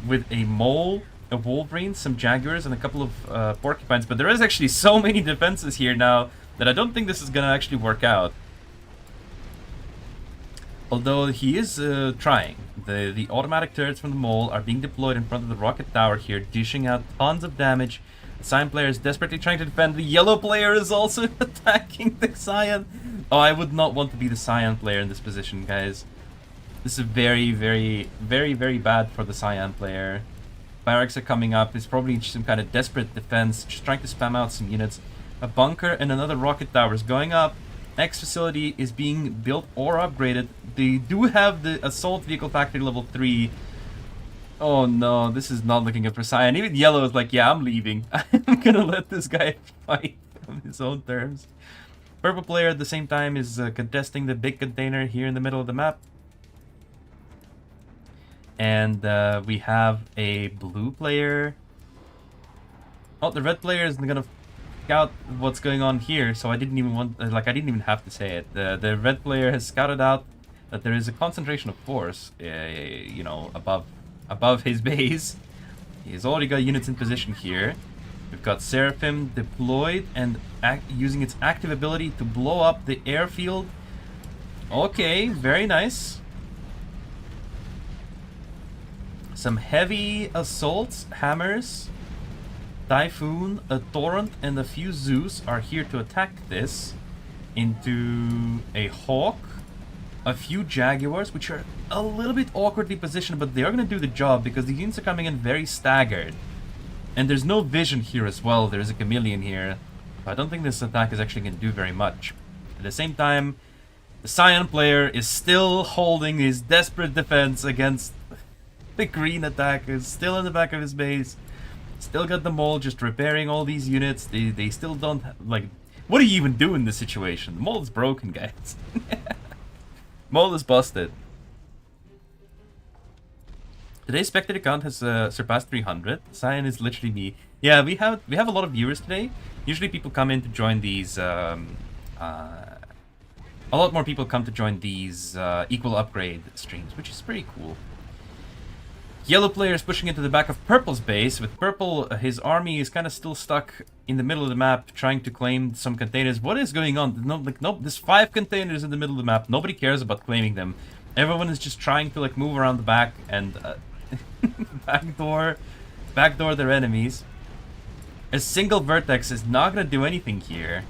with a mole, a wolverine, some jaguars, and a couple of porcupines. But there is actually so many defenses here now that I don't think this is gonna actually work out. Although he is trying. The automatic turrets from the mole are being deployed in front of the rocket tower here, dishing out tons of damage. The Cyan player is desperately trying to defend. The yellow player is also attacking the Cyan. Oh, I would not want to be the Cyan player in this position, guys. This is very bad for the Cyan player. Barracks are coming up. It's probably some kind of desperate defense, just trying to spam out some units. A bunker and another rocket tower is going up. X facility is being built or upgraded. They do have the assault vehicle factory level 3. Oh no, this is not looking good for Cyan. Even yellow is like, yeah, I'm leaving. I'm gonna let this guy fight on his own terms. Purple player at the same time is contesting the big container here in the middle of the map. And we have a blue player. Oh, the red player is gonna scout what's going on here, so I didn't even want, I didn't even have to say it. The red player has scouted out that there is a concentration of force, you know, above his base. He's already got units in position here. We've got Seraphim deployed and using its active ability to blow up the airfield. Okay, very nice. Some heavy assaults, hammers, Typhoon, a Torrent, and a few Zeus are here to attack this. Into a Hawk, a few Jaguars, which are a little bit awkwardly positioned, but they are going to do the job because the units are coming in very staggered. And there's no vision here as well. There's a chameleon here. I don't think this attack is actually going to do very much. At the same time, the Cyan player is still holding his desperate defense against The green attack is still in the back of his base. Still got the mole just repairing all these units. They still don't like. What do you even do in this situation? The mole is broken, guys. Mole is busted. Today's spectator count has surpassed 300. Cyan is literally me. Yeah, we have a lot of viewers today. Usually people come in to join these. A lot more people come to join these equal upgrade streams, which is pretty cool. Yellow player is pushing into the back of Purple's base. With Purple, his army is kind of still stuck in the middle of the map, trying to claim some containers. What is going on? No, like, nope. There's 5 containers in the middle of the map. Nobody cares about claiming them. Everyone is just trying to like move around the back and backdoor their enemies. A single vertex is not gonna do anything here.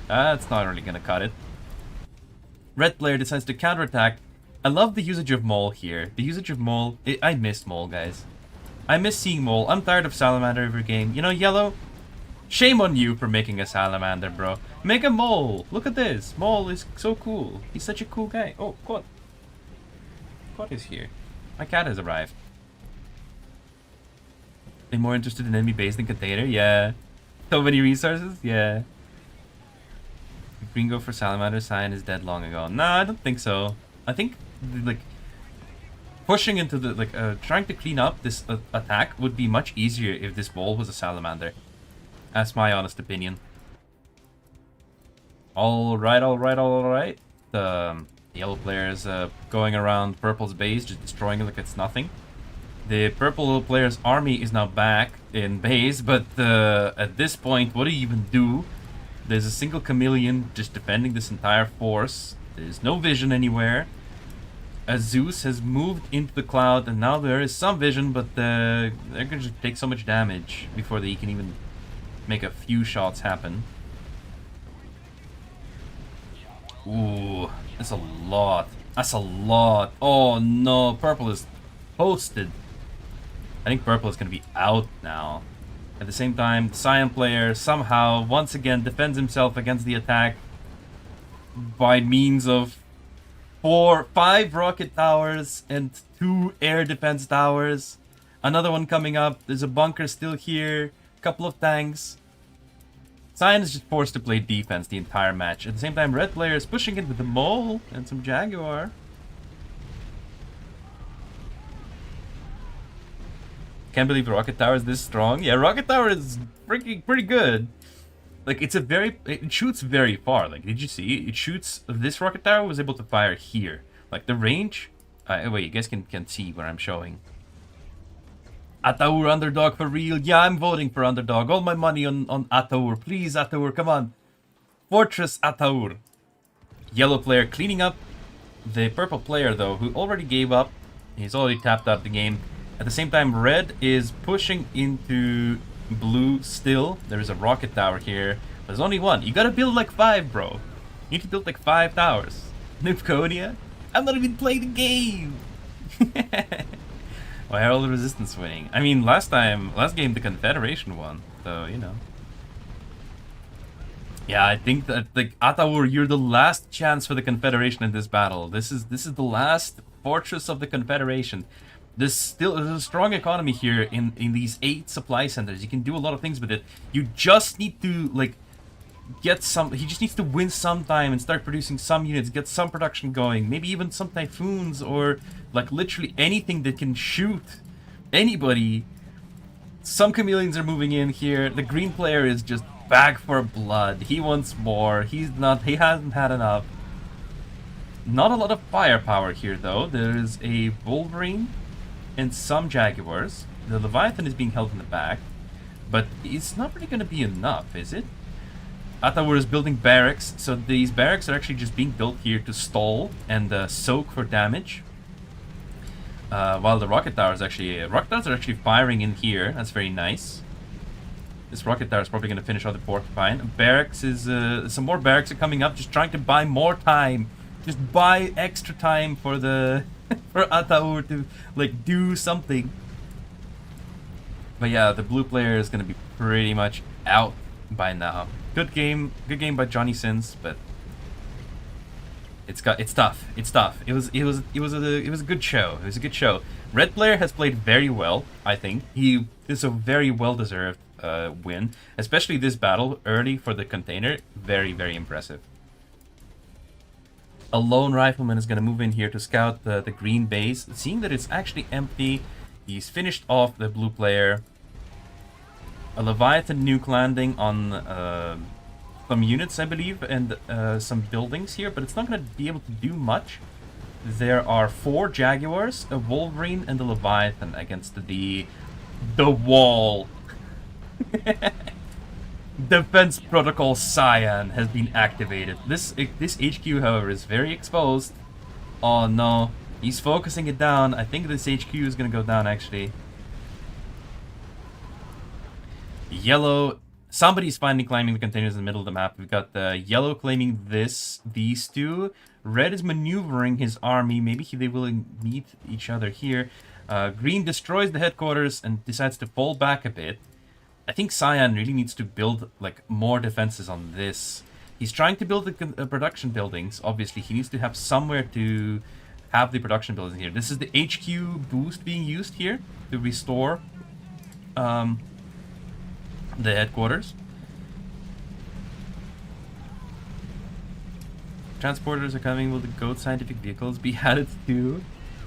It's not really gonna cut it. Red player decides to counterattack. I love the usage of Mole here. The usage of Mole... I miss Mole, guys. I miss seeing Mole. I'm tired of Salamander every game. You know, Yellow? Shame on you for making a Salamander, bro. Make a Mole. Look at this. Mole is so cool. He's such a cool guy. Oh, Quad. Quad is here. My cat has arrived. They're more interested in enemy base than container? Yeah. So many resources? Yeah. Gringo for Salamander Cyan is dead long ago. Nah, I don't think so. I think, like, pushing into the, like, trying to clean up this attack would be much easier if this ball was a Salamander. That's my honest opinion. Alright. The yellow player is going around Purple's base, just destroying it like it's nothing. The purple player's army is now back in base, but at this point, what do you even do? There's a single chameleon just defending this entire force. There's no vision anywhere. Zeus has moved into the cloud, and now there is some vision, but they're gonna just take so much damage before they can even make a few shots happen. Ooh, that's a lot. That's a lot. Oh no, Purple is posted. I think Purple is gonna be out now. At the same time, the Cyan player somehow once again defends himself against the attack by means of 5 rocket towers and 2 air defense towers. Another one coming up. There's a bunker still here. A couple of tanks. Cyan is just forced to play defense the entire match. At the same time, red player is pushing in with the mole and some Jaguar. Can't believe Rocket Tower is this strong. Yeah, Rocket Tower is freaking pretty good. Like, it shoots very far. Like, did you see? It shoots... This Rocket Tower was able to fire here. Like, the range... wait, you guys can see where I'm showing. Ataur underdog for real. Yeah, I'm voting for underdog. All my money on Ataur. Please, Ataur, come on. Fortress Ataur. Yellow player cleaning up. The purple player, though, who already gave up. He's already tapped out the game. At the same time, red is pushing into blue still. There is a rocket tower here. There's only one. You gotta build like 5, bro. You need to build like 5 towers. Iconia? I'm not even playing the game. Why are all the resistance winning? I mean, last game the Confederation won. So, you know. Yeah, I think that, like, Ataur, you're the last chance for the Confederation in this battle. This is the last fortress of the Confederation. There's a strong economy here in these 8 supply centers. You can do a lot of things with it. You just need to, like, get some... He just needs to win some time and start producing some units, get some production going. Maybe even some Typhoons or, like, literally anything that can shoot anybody. Some chameleons are moving in here. The green player is just back for blood. He wants more. He hasn't had enough. Not a lot of firepower here, though. There's a Wolverine and some Jaguars. The Leviathan is being held in the back, but it's not really going to be enough, is it? Ataur is building barracks, so these barracks are actually just being built here to stall and soak for damage. While the rocket towers are actually firing in here. That's very nice. This rocket tower is probably going to finish off the porcupine. Barracks is some more barracks are coming up, just trying to buy more time. Just buy extra time for the for Ataur to like do something. But yeah, the blue player is gonna be pretty much out by now. Good game by Johnny Sins, but It's tough. It's tough. It was a good show. It was a good show. Red player has played very well. I think he is a very well deserved win, especially this battle early for the container. Very, very impressive. A lone rifleman is going to move in here to scout the green base. Seeing that it's actually empty, he's finished off the blue player. A Leviathan nuke landing on some units, I believe, and some buildings here, but it's not going to be able to do much. There are 4 Jaguars, a Wolverine, and a Leviathan against the wall. Defense Protocol Cyan has been activated. This HQ, however, is very exposed. Oh no, he's focusing it down. I think this HQ is gonna go down, actually. Yellow, somebody's finally climbing the containers in the middle of the map. We've got yellow claiming these two. Red is maneuvering his army. Maybe they will meet each other here. Green destroys the headquarters and decides to fall back a bit. I think Cyan really needs to build like more defenses on this. He's trying to build the production buildings. Obviously, he needs to have somewhere to have the production buildings here. This is the HQ boost being used here to restore the headquarters. Transporters are coming. Will the GOAT scientific vehicles be added to?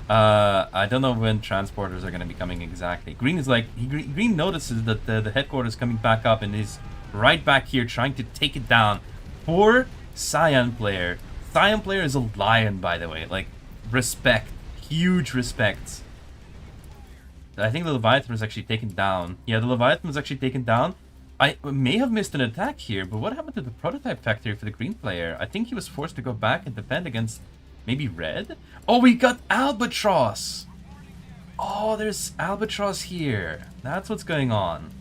I don't know when transporters are going to be coming exactly. Green is like, Green notices that the headquarters coming back up and is right back here trying to take it down. Poor Cyan player. Cyan player is a lion, by the way. Like, respect. Huge respect. I think the Leviathan was actually taken down. Yeah, the Leviathan was actually taken down. I may have missed an attack here, but what happened to the prototype factory for the green player? I think he was forced to go back and defend against maybe red? Oh, we got Albatross! Oh, there's Albatross here. That's what's going on.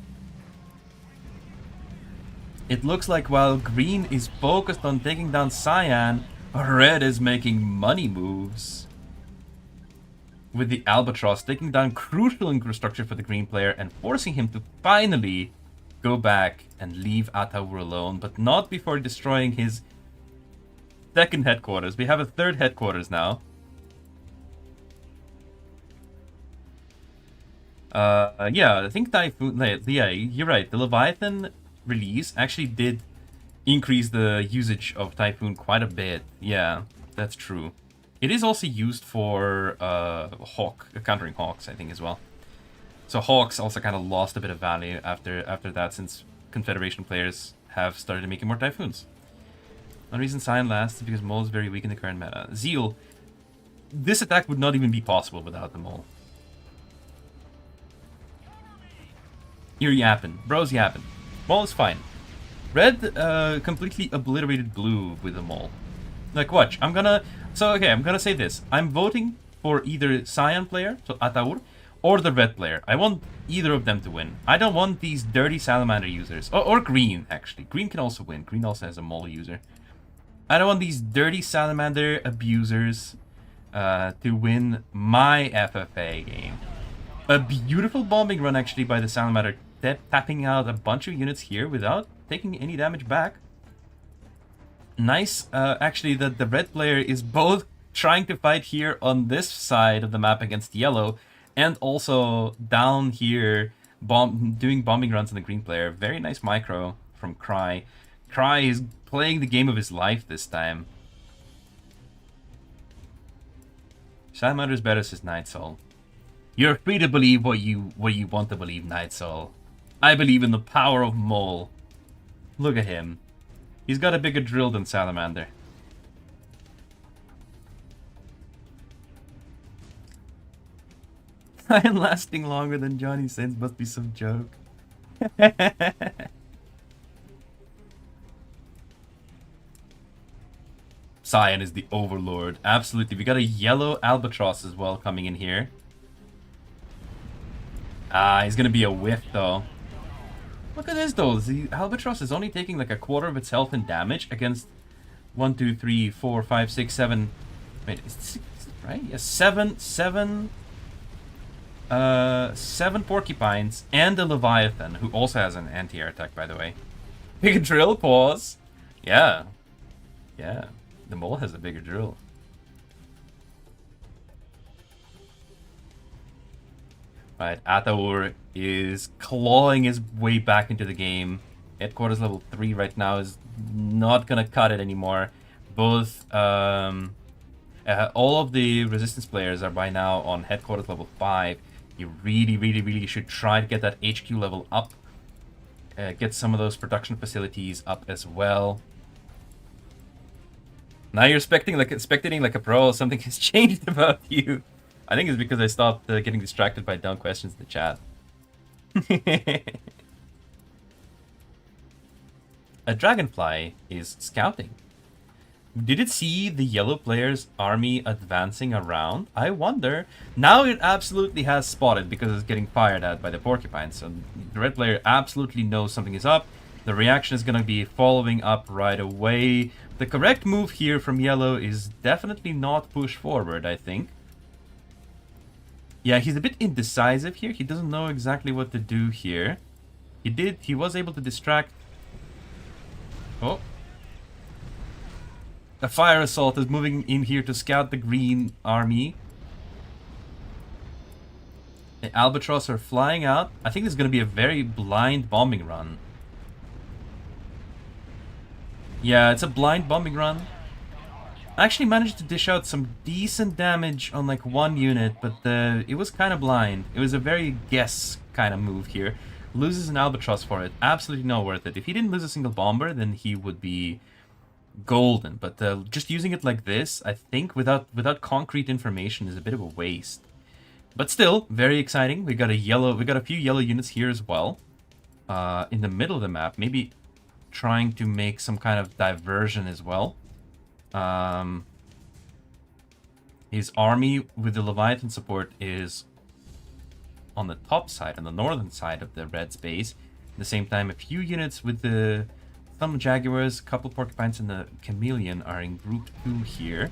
It looks like while green is focused on taking down Cyan, red is making money moves. With the Albatross taking down crucial infrastructure for the green player and forcing him to finally go back and leave Ataur alone, but not before destroying his second headquarters. We have a third headquarters now. Yeah, I think Typhoon... Yeah, you're right. The Leviathan release actually did increase the usage of Typhoon quite a bit. Yeah, that's true. It is also used for countering Hawks, I think, as well. So Hawks also kind of lost a bit of value after that, since Confederation players have started making more Typhoons. One reason Cyan lasts is because Mole is very weak in the current meta. Zeal, this attack would not even be possible without the Mole. You're yapping. Bro's yapping. Mole is fine. Red completely obliterated blue with the Mole. Like, watch. I'm gonna say this. I'm voting for either Cyan player, so Ataur, or the red player. I want either of them to win. I don't want these dirty Salamander users. Or green, actually. Green can also win. Green also has a Mole user. I don't want these dirty Salamander abusers to win my FFA game. A beautiful bombing run, actually, by the Salamander, tapping out a bunch of units here without taking any damage back. Nice, actually, that the red player is both trying to fight here on this side of the map against yellow, and also down here doing bombing runs on the green player. Very nice micro from Cry. Cry is playing the game of his life this time. Salamander is better, says Night Soul. You're free to believe what you want to believe, Night Soul. I believe in the power of Mole. Look at him. He's got a bigger drill than Salamander. I am lasting longer than Johnny Sins must be some joke. Cyan is the overlord. Absolutely. We got a yellow Albatross as well coming in here. Ah, he's gonna be a whiff though. Look at this though. The Albatross is only taking like a quarter of its health in damage against 1, 2, 3, 4, 5, 6, 7. Wait, is it right? Yeah, seven porcupines and a Leviathan, who also has an anti-air attack, by the way. Big drill, pause. Yeah. Yeah. The mole has a bigger drill. Right, Ataur is clawing his way back into the game. Headquarters level 3 right now is not gonna cut it anymore. Both, all of the resistance players are by now on headquarters level 5. You really should try to get that HQ level up. Get some of those production facilities up as well. Now you're spectating like a pro. Something has changed about you. I think it's because I stopped getting distracted by dumb questions in the chat. A dragonfly is scouting. Did it see the yellow player's army advancing around? I wonder. Now it absolutely has spotted because it's getting fired at by the porcupine. So the red player absolutely knows something is up. The reaction is going to be following up right away. The correct move here from yellow is definitely not push forward, I think. Yeah, he's a bit indecisive here. He doesn't know exactly what to do here. He was able to distract. Oh. A fire assault is moving in here to scout the green army. The albatross are flying out. I think this is going to be a very blind bombing run. Yeah, it's a blind bombing run. I actually managed to dish out some decent damage on like one unit, but it was kind of blind. It was a very guess kind of move here. Loses an albatross for it. Absolutely not worth it. If he didn't lose a single bomber, then he would be golden. But just using it like this, I think without concrete information is a bit of a waste. But still, very exciting. We got a few yellow units here as well. In the middle of the map, maybe trying to make some kind of diversion as well. His army with the Leviathan support is on the top side, on the northern side of the red space. At the same time, a few units with some Jaguars, a couple Porcupines, and the Chameleon are in group 2 here.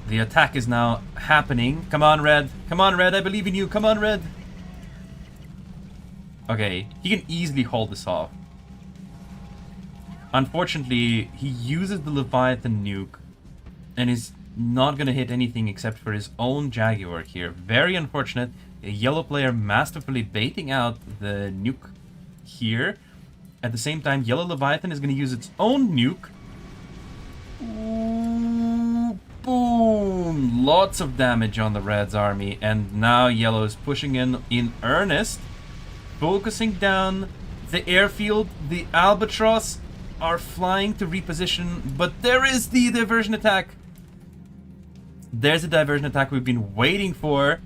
The attack is now happening. Come on, Red. Come on, Red. I believe in you. Come on, Red. Okay, he can easily hold this off. Unfortunately, he uses the Leviathan nuke and is not going to hit anything except for his own Jaguar here. Very unfortunate. A yellow player masterfully baiting out the nuke here. At the same time, yellow Leviathan is going to use its own nuke. Ooh, boom! Lots of damage on the Red's army, and now yellow is pushing in earnest. Focusing down the airfield. The Albatross are flying to reposition, but there is the diversion attack. There's a diversion attack we've been waiting for.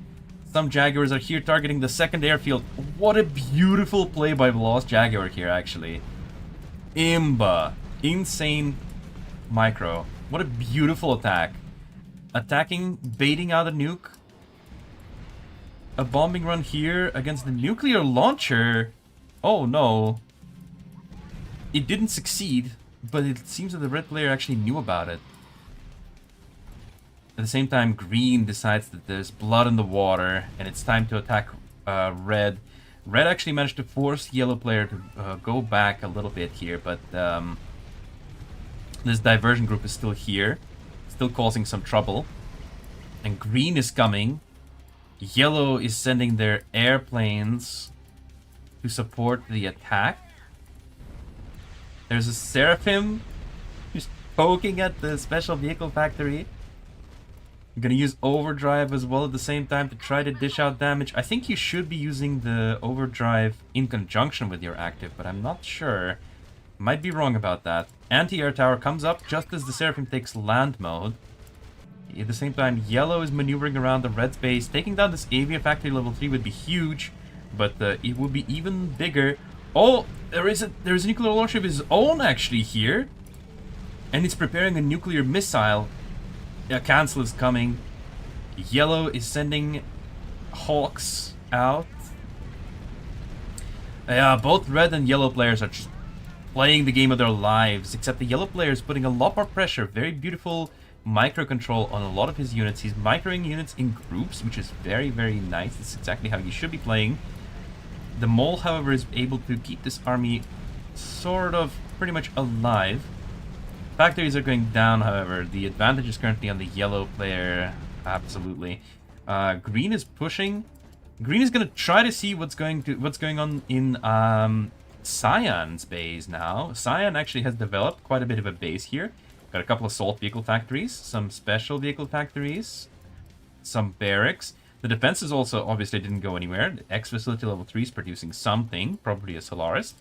Some Jaguars are here targeting the second airfield. What a beautiful play by the Lost Jaguar here, actually. Imba. Insane micro. What a beautiful attack. Attacking, baiting out a nuke. A bombing run here against the nuclear launcher. Oh no. It didn't succeed, but it seems that the red player actually knew about it. At the same time, green decides that there's blood in the water and it's time to attack red. Red actually managed to force yellow player to go back a little bit here, but this diversion group is still here, still causing some trouble. And green is coming. Yellow is sending their airplanes to support the attack. There's a Seraphim who's poking at the special vehicle factory. I'm gonna use overdrive as well at the same time to try to dish out damage. I think you should be using the overdrive in conjunction with your active, but I'm not sure. Might be wrong about that. Anti-air tower comes up just as the Seraphim takes land mode. At the same time, yellow is maneuvering around the red space. Taking down this Avia factory level 3 would be huge, but it would be even bigger. Oh, there's a nuclear launcher of his own actually here. And it's preparing a nuclear missile. Yeah, cancel is coming. Yellow is sending Hawks out. Yeah, both red and yellow players are just playing the game of their lives, except the yellow player is putting a lot more pressure. Very beautiful micro-control on a lot of his units. He's microing units in groups, which is very, very nice. This is exactly how you should be playing. The mole, however, is able to keep this army sort of pretty much alive. Factories are going down, however. The advantage is currently on the yellow player. Absolutely. Green is pushing. Green is going to try to see what's going on in Cyan's base now. Cyan actually has developed quite a bit of a base here. Got a couple of assault vehicle factories, some special vehicle factories, some barracks. The defenses also obviously didn't go anywhere. The X facility level 3 is producing something, probably a Solaris.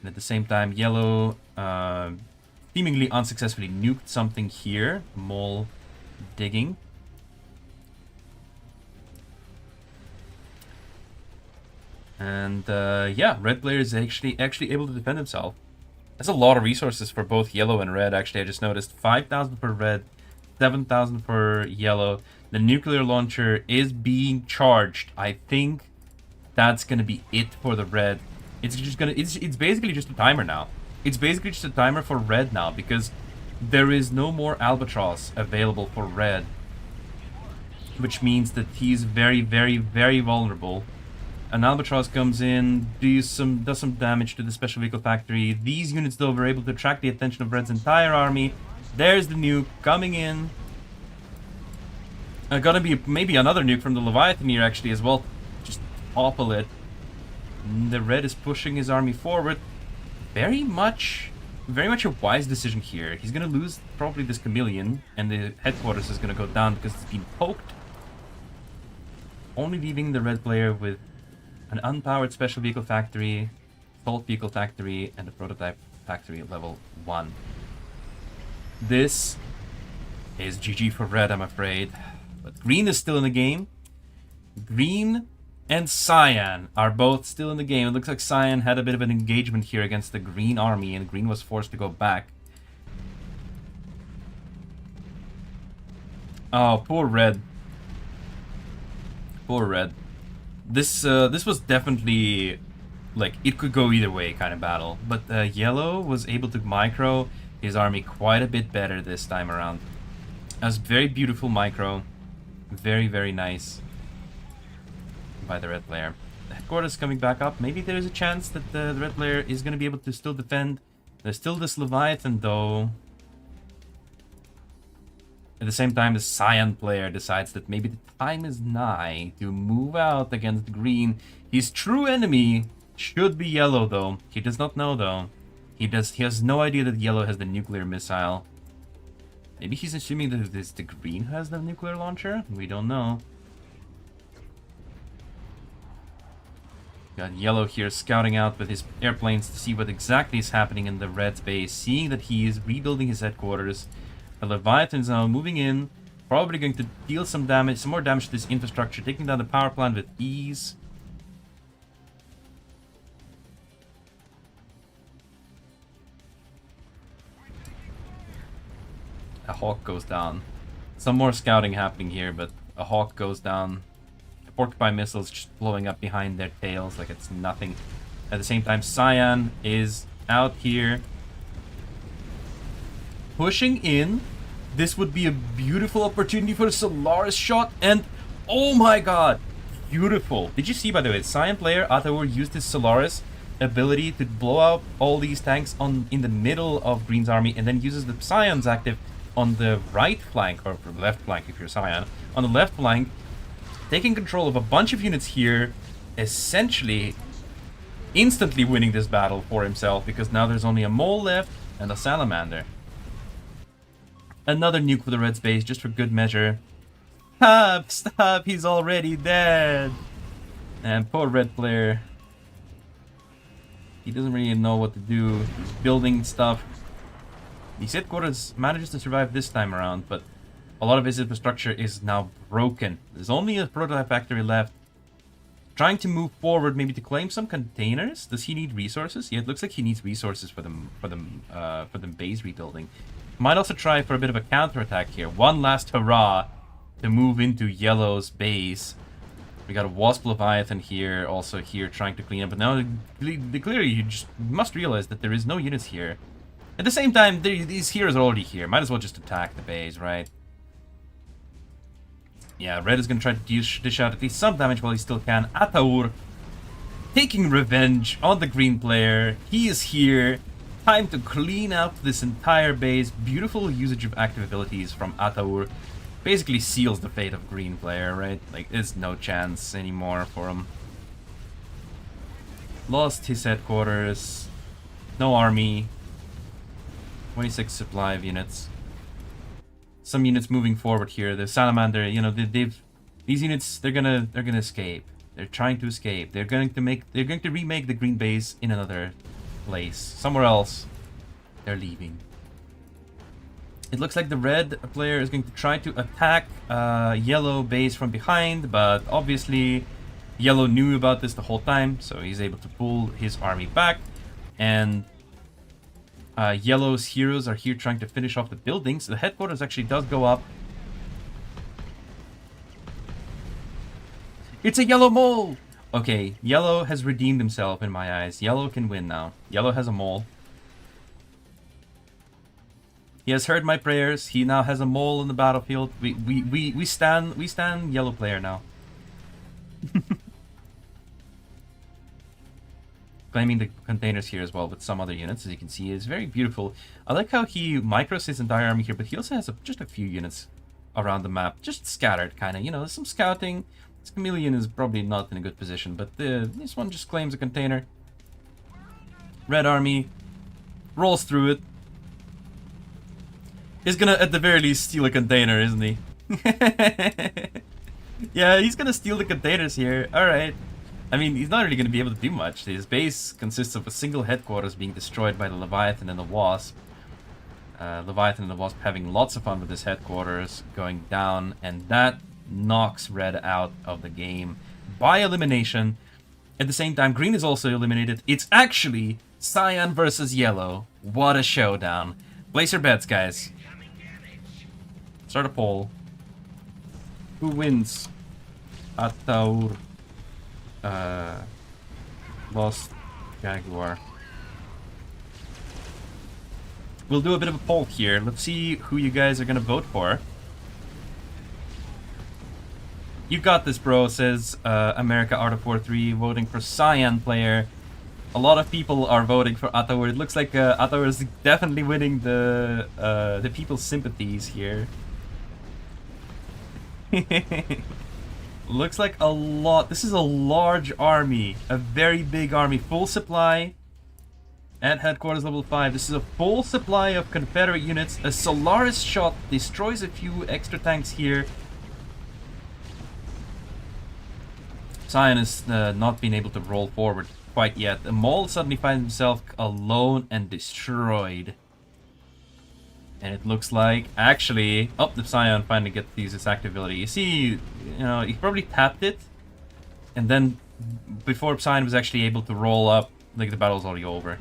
And at the same time, yellow seemingly unsuccessfully nuked something here. Mole digging. And yeah, red player is actually able to defend himself. That's a lot of resources for both yellow and red, actually. I just noticed 5,000 for red, 7,000 for yellow. The nuclear launcher is being charged. I think that's gonna be it for the red. It's just gonna it's basically just a timer now. It's basically just a timer for red now, because there is no more Albatross available for red, which means that he's very, very, very vulnerable. An Albatross comes in, does some damage to the special vehicle factory. These units, though, were able to attract the attention of Red's entire army. There's the nuke coming in. Gonna be maybe another nuke from the Leviathan here, actually, as well. Just topple it. The Red is pushing his army forward. Very much a wise decision here. He's gonna lose probably this Chameleon, and the headquarters is gonna go down because it's been poked. Only leaving the red player with an unpowered special vehicle factory, assault vehicle factory, and a prototype factory at level 1. This is GG for red, I'm afraid. But green is still in the game. Green and Cyan are both still in the game. It looks like Cyan had a bit of an engagement here against the green army, and green was forced to go back. Oh, poor red. Poor red. This was definitely, like, it could go either way kind of battle. But yellow was able to micro his army quite a bit better this time around. That was very beautiful micro. Very, very nice by the red player. The headquarters coming back up. Maybe there's a chance that the red player is going to be able to still defend. There's still this Leviathan, though. At the same time, the Cyan player decides that maybe the time is nigh to move out against green. His true enemy should be yellow, though. He does not know, though. He has no idea that yellow has the nuclear missile. Maybe he's assuming that it's the green who has the nuclear launcher? We don't know. Got yellow here scouting out with his airplanes to see what exactly is happening in the red's base, seeing that he is rebuilding his headquarters. The Leviathan is now moving in, probably going to deal some damage, some more damage to this infrastructure, taking down the power plant with ease. A Hawk goes down. Some more scouting happening here, but a Hawk goes down. The Porcupine missiles just blowing up behind their tails like it's nothing. At the same time, Cyan is out here pushing in. This would be a beautiful opportunity for a Solaris shot, and oh my god, beautiful. Did you see, by the way, Cyan player Ataur used his Solaris ability to blow out all these tanks in the middle of Green's army, and then uses the Cyan's active on the right flank, or left flank if you're Cyan, on the left flank, taking control of a bunch of units here, essentially instantly winning this battle for himself, because now there's only a mole left and a salamander. Another nuke for the red space, just for good measure. Stop, stop, he's already dead. And poor red player. He doesn't really know what to do. He's building stuff. His headquarters manages to survive this time around, but a lot of his infrastructure is now broken. There's only a prototype factory left. Trying to move forward, maybe to claim some containers. Does he need resources? Yeah, it looks like he needs resources for the base rebuilding. Might also try for a bit of a counterattack here. One last hurrah to move into yellow's base. We got a Wasp Leviathan here, also here trying to clean up. But now, clearly, you just must realize that there is no units here. At the same time, these heroes are already here. Might as well just attack the base, right? Yeah, red is going to try to dish out at least some damage while he still can. Ataur taking revenge on the green player. He is here. time to clean up this entire base. Beautiful usage of active abilities from Ataur. Basically seals the fate of green player, right? Like, there's no chance anymore for him. Lost his headquarters. No army. 26 supply of units. Some units moving forward here. The Salamander, you know, these units, they're gonna escape. They're trying to escape. They're going to remake the green base in another place. Somewhere else. They're leaving. It looks like the red player is going to try to attack yellow base from behind, but obviously yellow knew about this the whole time, so he's able to pull his army back. And yellow's heroes are here trying to finish off the buildings. The headquarters actually does go up. It's a yellow mole! Okay, yellow has redeemed himself in my eyes. Yellow can win now. Yellow has a mole. He has heard my prayers. He now has a mole in the battlefield. We stand yellow player now. Claiming the containers here as well with some other units, as you can see, is very beautiful. I like how he micros his entire army here, but he also has just a few units around the map, just scattered, kind of. You know, some scouting. This chameleon is probably not in a good position, but this one just claims a container. Red army rolls through it. He's gonna, at the very least, steal a container, isn't he? Yeah, he's gonna steal the containers here. Alright. I mean, he's not really gonna be able to do much. His base consists of a single headquarters being destroyed by the Leviathan and the Wasp. Leviathan and the Wasp having lots of fun with his headquarters going down, and that knocks red out of the game by elimination. At the same time, green is also eliminated. It's actually cyan versus yellow. What a showdown. Place your bets, guys. Start a poll. Who wins? Ataur. Lost Jaguar. We'll do a bit of a poll here. Let's see who you guys are gonna vote for. You got this, bro, says America Art of War 3, voting for Cyan player. A lot of people are voting for Ataur. It looks like Ataur is definitely winning the people's sympathies here. Looks like a lot. This is a large army, a very big army, full supply at headquarters level 5. This is a full supply of Confederate units. A Solaris shot destroys a few extra tanks here. Cyan has not been able to roll forward quite yet. The mole suddenly finds himself alone and destroyed. And it looks like, actually, oh, the Cyan finally gets to use his active ability. You see, you know, he probably tapped it, and then before Cyan was actually able to roll up, like the battle's already over.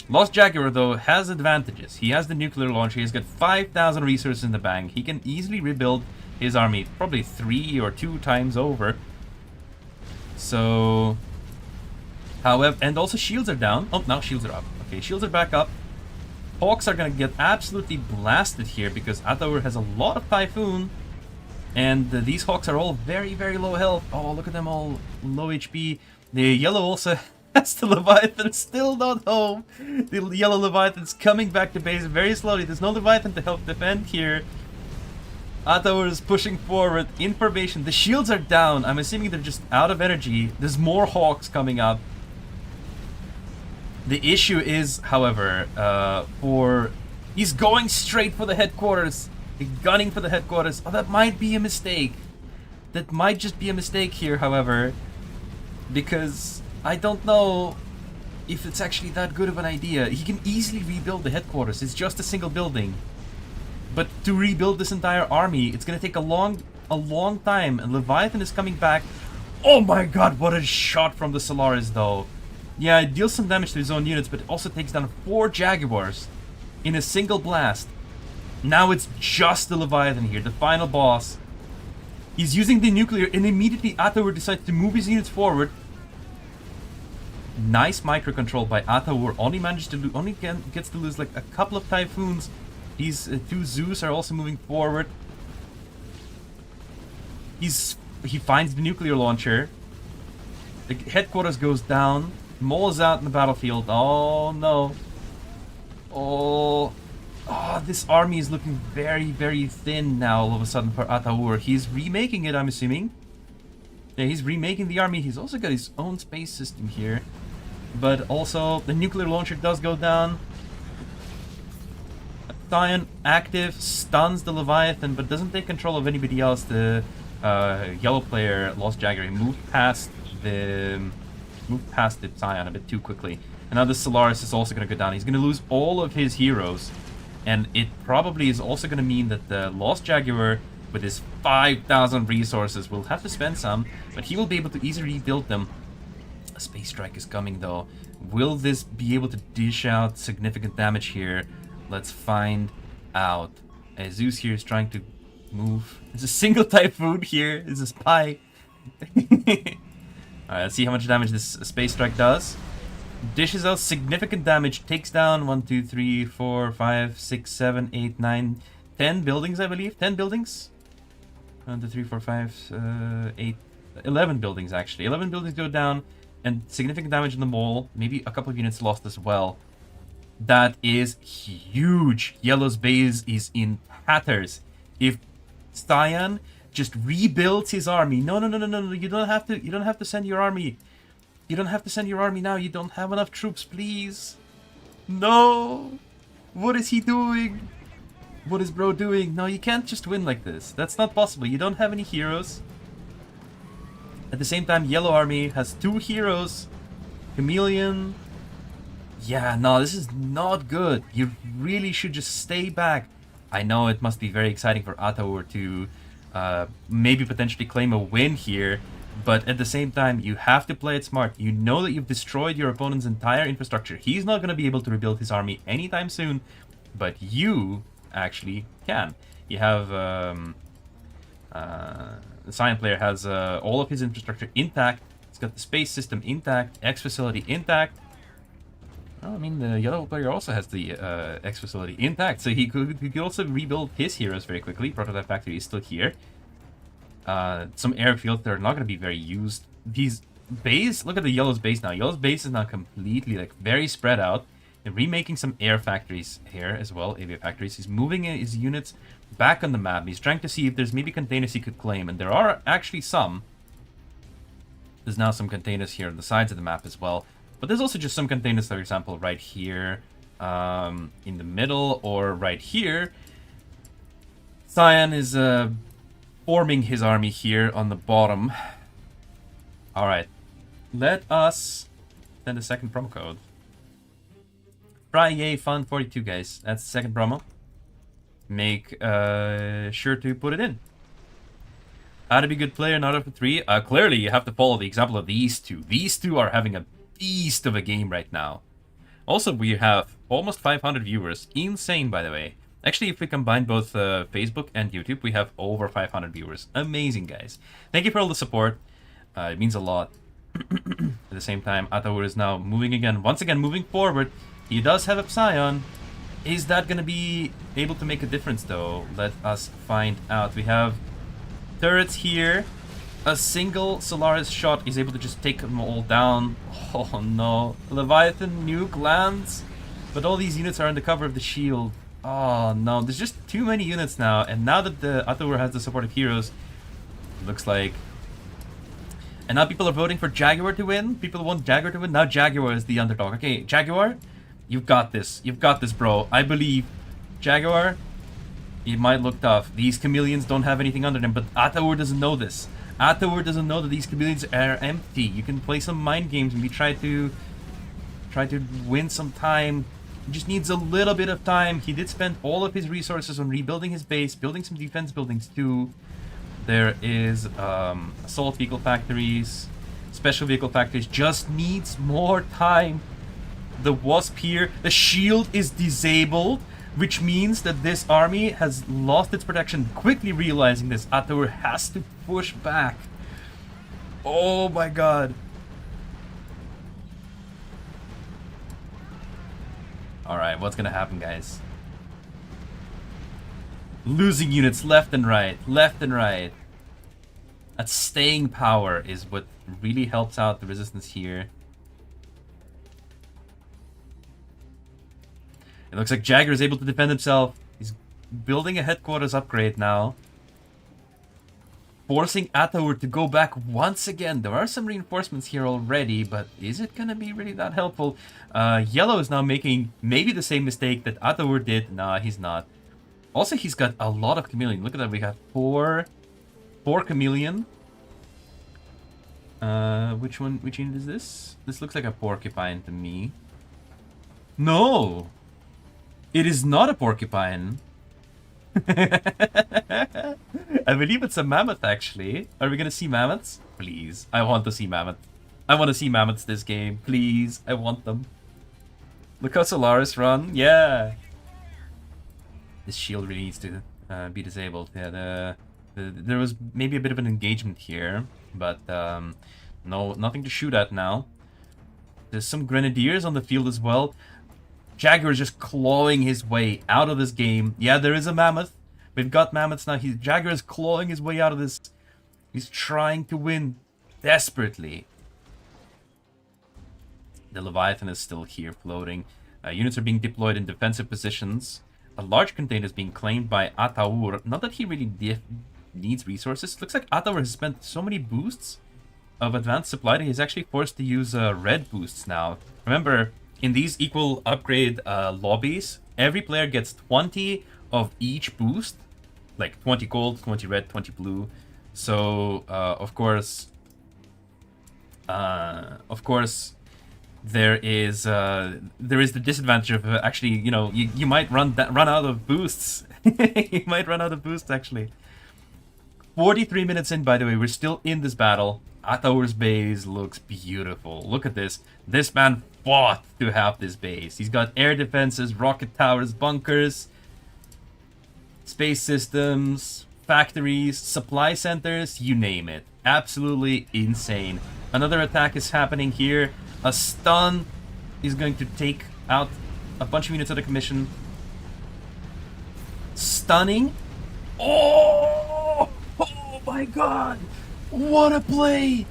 Lost Jaguar, though, has advantages. He has the nuclear launcher. He's got 5,000 resources in the bank. He can easily rebuild his army, probably 3 or 2 times over. So, however, and also shields are down. Oh, now shields are up. Okay, shields are back up. Hawks are gonna get absolutely blasted here because Ataur has a lot of Typhoon, and these Hawks are all very, very low health. Oh, look at them all low HP. The yellow also has the Leviathan still not home. The yellow Leviathan's coming back to base very slowly. There's no Leviathan to help defend here. Ataur is pushing forward in formation. The shields are down. I'm assuming they're just out of energy. There's more Hawks coming up. The issue is, however, he's going straight for the headquarters. He's gunning for the headquarters. Oh, that might be a mistake. That might just be a mistake here, however, because I don't know if it's actually that good of an idea. He can easily rebuild the headquarters. It's just a single building. But to rebuild this entire army, it's gonna take a long time, and Leviathan is coming back. Oh my god, what a shot from the Solaris, though. Yeah, it deals some damage to his own units, but it also takes down 4 Jaguars in a single blast. Now it's just the Leviathan here, the final boss. He's using the nuclear, and immediately Ataur decides to move his units forward. Nice micro control by Ataur. Only gets to lose like a couple of Typhoons. These 2 Zeus are also moving forward. He finds the nuclear launcher. The headquarters goes down. Mole is out in the battlefield. Oh no. Oh, oh, this army is looking very, very thin now all of a sudden for Ataur. He's remaking it, I'm assuming. Yeah, he's remaking the army. He's also got his own space system here. But also, the nuclear launcher does go down. Scion active, stuns the Leviathan, but doesn't take control of anybody else. The yellow player, Lost Jagger, he moved past the Scion a bit too quickly. And now the Solaris is also going to go down. He's going to lose all of his heroes. And it probably is also going to mean that the Lost Jaguar, with his 5,000 resources, will have to spend some, but he will be able to easily rebuild them. A Space Strike is coming, though. Will this be able to dish out significant damage here? Let's find out. Zeus here is trying to move. There's a single Typhoon here. There's a spy. Alright, let's see how much damage this Space Strike does. Dishes out significant damage. Takes down 1, 2, 3, 4, 5, 6, 7, 8, 9, 10 buildings, I believe. 10 buildings? 1, 2, 3, 4, 5, 8, 11 buildings, actually. 11 buildings go down. And significant damage in the mall. Maybe a couple of units lost as well. That is huge. Yellow's base is in tatters. If Scion just rebuilds his army. No. You don't have to send your army. You don't have to send your army now. You don't have enough troops, please. No. What is he doing? What is bro doing? No, you can't just win like this. That's not possible. You don't have any heroes. At the same time, Yellow Army has 2 heroes. Chameleon. Yeah, no, this is not good. You really should just stay back. I know it must be very exciting for Ataur to maybe potentially claim a win here. But at the same time, you have to play it smart. You know that you've destroyed your opponent's entire infrastructure. He's not going to be able to rebuild his army anytime soon. But you actually can. You have... the Scion player has all of his infrastructure intact. He's got the space system intact. X facility intact. Well, I mean, the yellow player also has the X facility intact. So he could also rebuild his heroes very quickly. Prototype factory is still here. Some airfields that are not going to be very used. These base, look at the yellow's base now. Yellow's base is now completely like very spread out. And remaking some air factories here as well, avia factories. He's moving his units back on the map. He's trying to see if there's maybe containers he could claim, and there are actually some. There's now some containers here on the sides of the map as well. But there's also just some containers, for example, right here in the middle or right here. Scion is forming his army here on the bottom. Alright, let us send a second promo code. Friday Fun 42, guys. That's the second promo. Make sure to put it in. How to be a good player, not for 3. Clearly, you have to follow the example of these two. These two are having a beast of a game right now. Also, we have almost 500 viewers. Insane, by the way. Actually, if we combine both Facebook and YouTube, we have over 500 viewers. Amazing, guys. Thank you for all the support. It means a lot. At the same time, Ataur is now moving again. Once again, moving forward. He does have a Psion. Is that going to be able to make a difference, though? Let us find out. We have turrets here. A single Solaris shot is able to just take them all down. Oh, no. Leviathan nuke lands. But all these units are under cover of the shield. Oh, no. There's just too many units now. And now that the Ataur has the supportive heroes, it looks like... And now people are voting for Jaguar to win. People want Jaguar to win. Now Jaguar is the underdog. Okay, Jaguar... You've got this. You've got this, bro. I believe. Jaguar, it might look tough. These chameleons don't have anything under them, but Ataur doesn't know this. Ataur doesn't know that these chameleons are empty. You can play some mind games and try to win some time. He just needs a little bit of time. He did spend all of his resources on rebuilding his base, building some defense buildings too. There is assault vehicle factories, special vehicle factories. Just needs more time. The Wasp here, the shield is disabled, which means that this army has lost its protection. Quickly realizing this, Ataur has to push back. Oh my god. Alright, what's gonna happen, guys? Losing units left and right, left and right. That staying power is what really helps out the resistance here. It looks like Jagger is able to defend himself. He's building a headquarters upgrade now. Forcing Ataur to go back once again. There are some reinforcements here already, but is it going to be really that helpful? Yellow is now making maybe the same mistake that Ataur did. Nah, he's not. Also, he's got a lot of Chameleon. Look at that. We have four Chameleon. Which unit is this? This looks like a Porcupine to me. No! It is not a Porcupine. I believe it's a Mammoth, actually. Are we gonna see Mammoths? Please. I want to see Mammoth. I want to see Mammoths this game. Please. I want them. Look how Solaris run. Yeah! This shield really needs to be disabled. Yeah, there was maybe a bit of an engagement here, but no, nothing to shoot at now. There's some Grenadiers on the field as well. Jaguar is just clawing his way out of this game. Yeah, there is a Mammoth. We've got Mammoths now. Jaguar is clawing his way out of this. He's trying to win desperately. The Leviathan is still here floating. Units are being deployed in defensive positions. A large container is being claimed by Ataur. Not that he really needs resources. Looks like Ataur has spent so many boosts of advanced supply that he's actually forced to use red boosts now. Remember, in these equal upgrade lobbies, every player gets 20 of each boost. Like 20 gold, 20 red, 20 blue. So, of course, there is the disadvantage of actually, you know, you might run out of boosts. You might run out of boosts, actually. 43 minutes in, by the way, we're still in this battle. Ataur's base looks beautiful. Look at this. This man fought to have this base. He's got air defenses, rocket towers, bunkers, space systems, factories, supply centers, you name it. Absolutely insane. Another attack is happening here. A stun is going to take out a bunch of units out of commission. Stunning. Oh! Oh my god! What a play!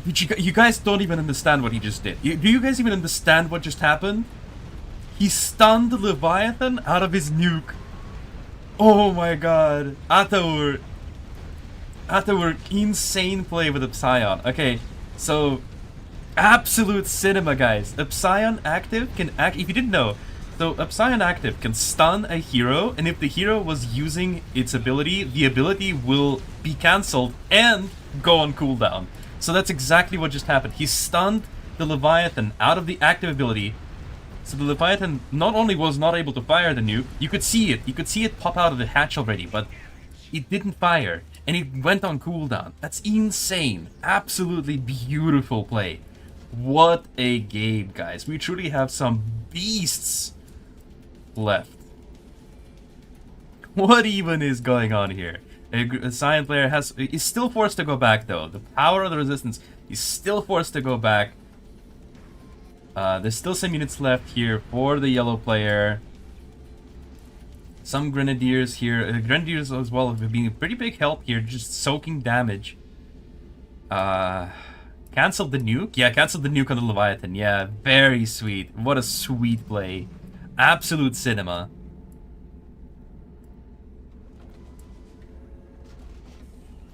You guys don't even understand what he just did. Do you guys even understand what just happened? He stunned the Leviathan out of his nuke. Oh my god. Ataur, insane play with Epsion. Okay, so absolute cinema, guys. Epsion active can act. If you didn't know, so Epsion active can stun a hero, and if the hero was using its ability, the ability will be cancelled and go on cooldown. So that's exactly what just happened. He stunned the Leviathan out of the active ability. So the Leviathan not only was not able to fire the nuke, you could see it pop out of the hatch already, but it didn't fire, and it went on cooldown. That's insane. Absolutely beautiful play. What a game, guys. We truly have some beasts left. What even is going on here? A Scion player is still forced to go back, though. The power of the resistance, he's still forced to go back. There's still some units left here for the yellow player. Some Grenadiers here. Grenadiers as well have been a pretty big help here, just soaking damage. Cancelled the nuke? Yeah, cancelled the nuke on the Leviathan. Yeah, very sweet. What a sweet play. Absolute cinema.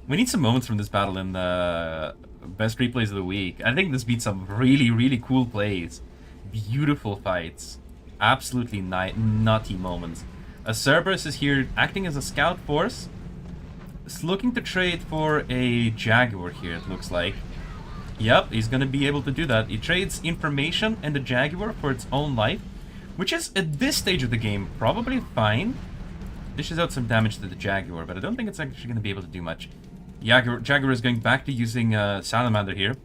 We need some moments from this battle in the best replays of the week. I think this beats some really, really cool plays. Beautiful fights. Absolutely nutty moments. Cerberus is here acting as a scout force. It's looking to trade for a Jaguar here, it looks like. Yep, he's going to be able to do that. He trades information and the Jaguar for its own life, which is, at this stage of the game, probably fine. Dishes out some damage to the Jaguar, but I don't think it's actually going to be able to do much. Jaguar is going back to using Salamander here.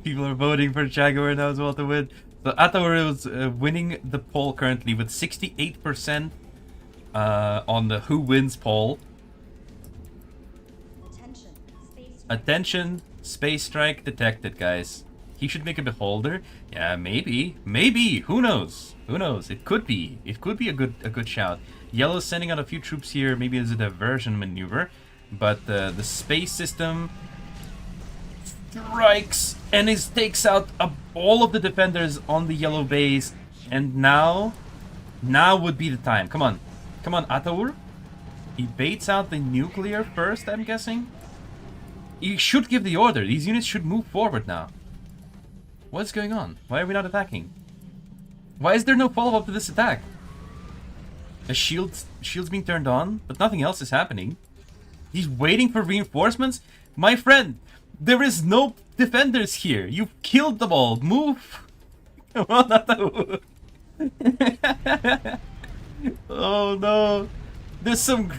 People are voting for Jaguar now as well to win. So Ataur is winning the poll currently with 68% on the Who Wins poll. Attention, space strike detected, guys. He should make a beholder. Yeah, maybe. Maybe. Who knows? Who knows? It could be. It could be a good shout. Yellow's sending out a few troops here. Maybe as a diversion maneuver. But the space system strikes and it takes out all of the defenders on the yellow base. And now would be the time. Come on, Ataur. He baits out the nuclear first, I'm guessing. He should give the order. These units should move forward now. What's going on? Why are we not attacking? Why is there no follow-up to this attack? A shield's being turned on, but nothing else is happening. He's waiting for reinforcements? My friend, there is no defenders here. You've killed them all. Move. Come on, Ataur. Oh no. There's some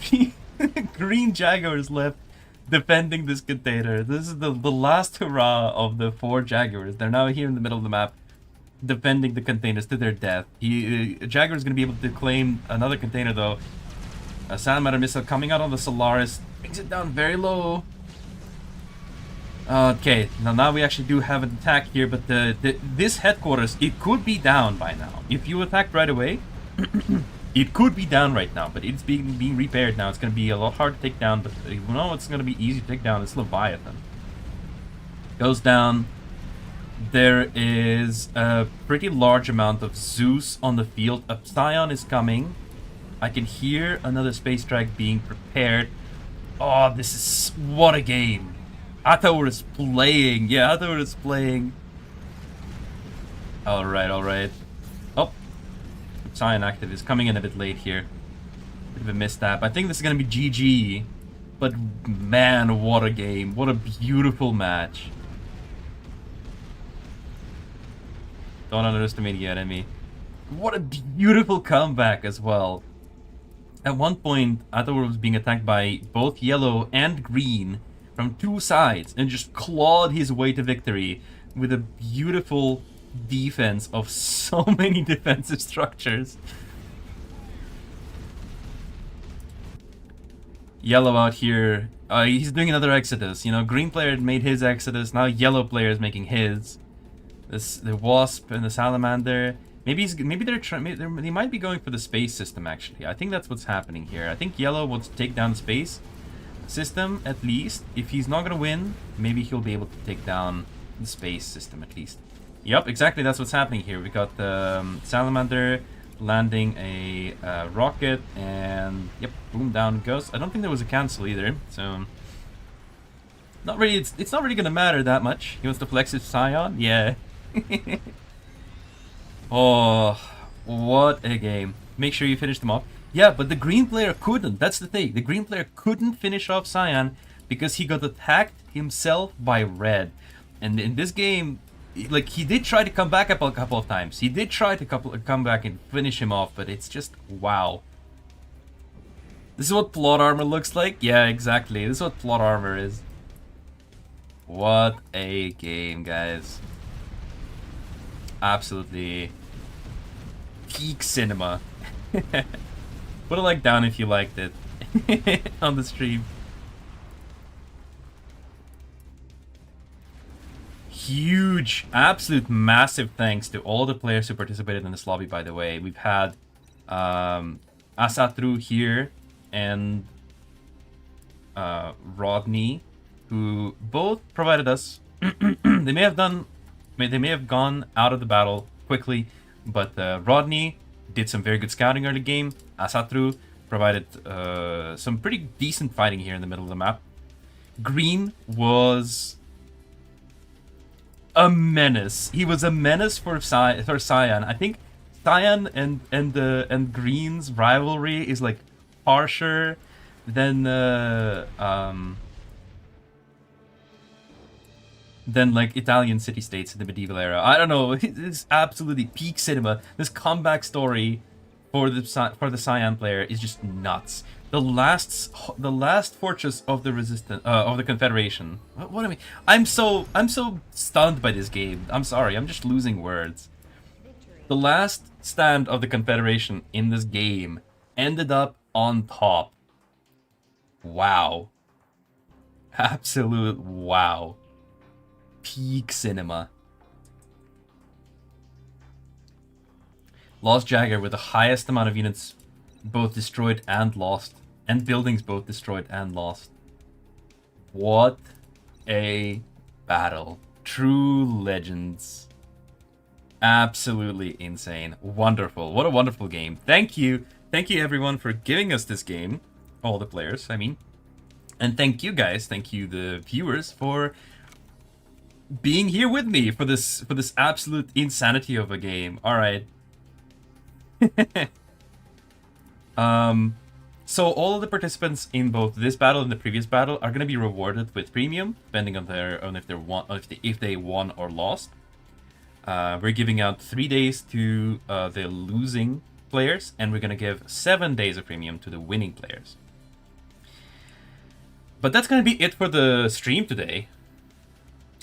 green Jaguars left defending this container. This is the last hurrah of the 4 Jaguars. They're now here in the middle of the map defending the containers to their death. Jaguar is going to be able to claim another container though. A Salamander missile coming out on the Solaris. Brings it down very low. Okay, now we actually do have an attack here, but this headquarters, it could be down by now. If you attacked right away, it could be down right now, but it's being repaired now. It's going to be a lot hard to take down, but you know it's going to be easy to take down. It's Leviathan. Goes down. There is a pretty large amount of Zeus on the field. A Psion is coming. I can hear another space strike being prepared. Oh, this is... what a game. Ataur is playing. Yeah, Ataur is playing. Alright. Oh. Psion active is coming in a bit late here. Bit of a misstep. I think this is going to be GG. But man, what a game. What a beautiful match. Don't underestimate the enemy. What a beautiful comeback as well. At one point, Ataur was being attacked by both yellow and green from 2 sides and just clawed his way to victory with a beautiful defense of so many defensive structures. Yellow out here, he's doing another Exodus. You know, green player made his Exodus, now yellow player is making his. The Wasp and the Salamander. Maybe they might be going for the space system actually. I think that's what's happening here. I think yellow wants to take down the space system at least. If he's not gonna win, maybe he'll be able to take down the space system at least. Yep, exactly. That's what's happening here. We got the Salamander landing a rocket, and yep, boom, down it goes. I don't think there was a cancel either, so not really. It's not really gonna matter that much. He wants to flex his Scion, yeah. Oh, what a game. Make sure you finish them off. Yeah, but the green player couldn't. That's the thing. The green player couldn't finish off Cyan because he got attacked himself by red. And in this game, like, he did try to come back up a couple of times. He did try to come back and finish him off, but it's just, wow. This is what plot armor looks like? Yeah, exactly. This is what plot armor is. What a game, guys. Absolutely peak cinema. Put a like down if you liked it on the stream. Huge, absolute massive thanks to all the players who participated in this lobby, by the way. We've had Asatru here and Rodney, who both provided us they may have gone out of the battle quickly, but Rodney did some very good scouting early game. Asatru provided some pretty decent fighting here in the middle of the map. Green was a menace. He was a menace for Cyan. I think Cyan and Green's rivalry is like harsher than like Italian city-states in the medieval era. I don't know. It's absolutely peak cinema. This comeback story for the Cyan player is just nuts. The last fortress of the resistance of the Confederation. What I mean, I'm so stunned by this game. I'm sorry. I'm just losing words. The last stand of the Confederation in this game ended up on top. Wow. Absolute wow. Peak cinema. Lost Jagger with the highest amount of units both destroyed and lost, and buildings both destroyed and lost. What a battle. True legends. Absolutely insane. Wonderful. What a wonderful game. Thank you. Thank you everyone for giving us this game. All the players, I mean. And thank you guys, thank you the viewers for being here with me for this absolute insanity of a game. All right. So all of the participants in both this battle and the previous battle are going to be rewarded with premium, depending on if they won or lost. We're giving out 3 days to the losing players, and we're going to give 7 days of premium to the winning players. But that's going to be it for the stream today.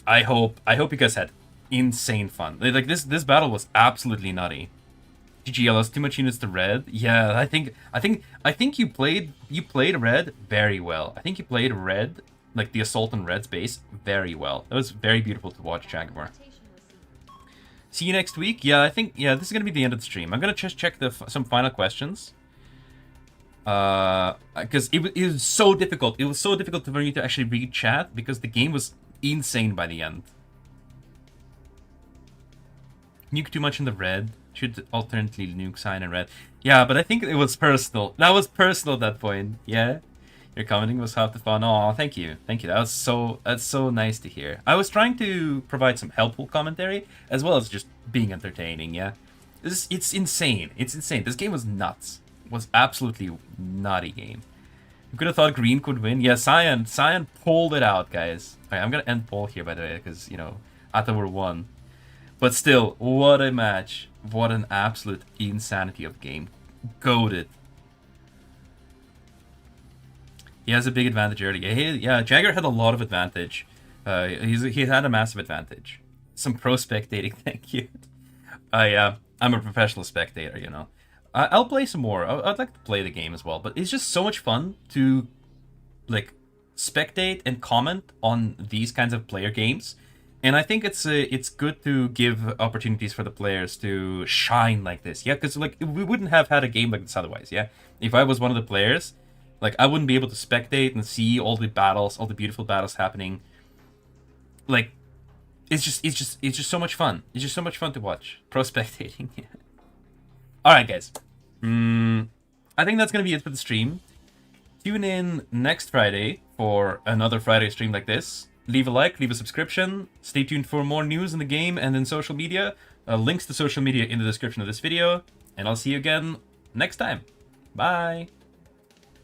I hope you guys had insane fun. Like this battle was absolutely nutty. GGLS, too much units to red. Yeah, I think you played red very well. I think you played red, like the assault on red's base, very well. That was very beautiful to watch, Jaguar. See you next week. Yeah, I think this is gonna be the end of the stream. I'm gonna just check some final questions. Because it was so difficult. It was so difficult for me to actually read chat because the game was insane by the end. Nuke too much in the red. Should alternately nuke sign in red. Yeah, but I think it was personal. That was personal at that point. Yeah. Your commenting was half the fun. Oh, thank you. Thank you. That's so nice to hear. I was trying to provide some helpful commentary as well as just being entertaining, yeah. It's insane. It's insane. This game was nuts. It was absolutely nutty game. You could have thought green could win. Yeah, Cyan pulled it out, guys. Okay, I'm gonna end poll here by the way, because I thought we won. But still, what a match. What an absolute insanity of game. Goated. He has a big advantage early. Yeah, Jagger had a lot of advantage. He had a massive advantage. Some pro spectating, thank you. I'm a professional spectator, I'll play some more. I'd like to play the game as well, but it's just so much fun to, like, spectate and comment on these kinds of player games. And I think it's good to give opportunities for the players to shine like this. Yeah, because, like, we wouldn't have had a game like this otherwise, yeah? If I was one of the players, like, I wouldn't be able to spectate and see all the battles, all the beautiful battles happening. Like, it's just so much fun. It's just so much fun to watch. Pro spectating. Yeah. All right, guys. I think that's gonna be it for the stream. Tune in next Friday for another Friday stream like this. Leave a like, leave a subscription. Stay tuned for more news in the game and in social media. Links to social media in the description of this video. And I'll see you again next time. Bye.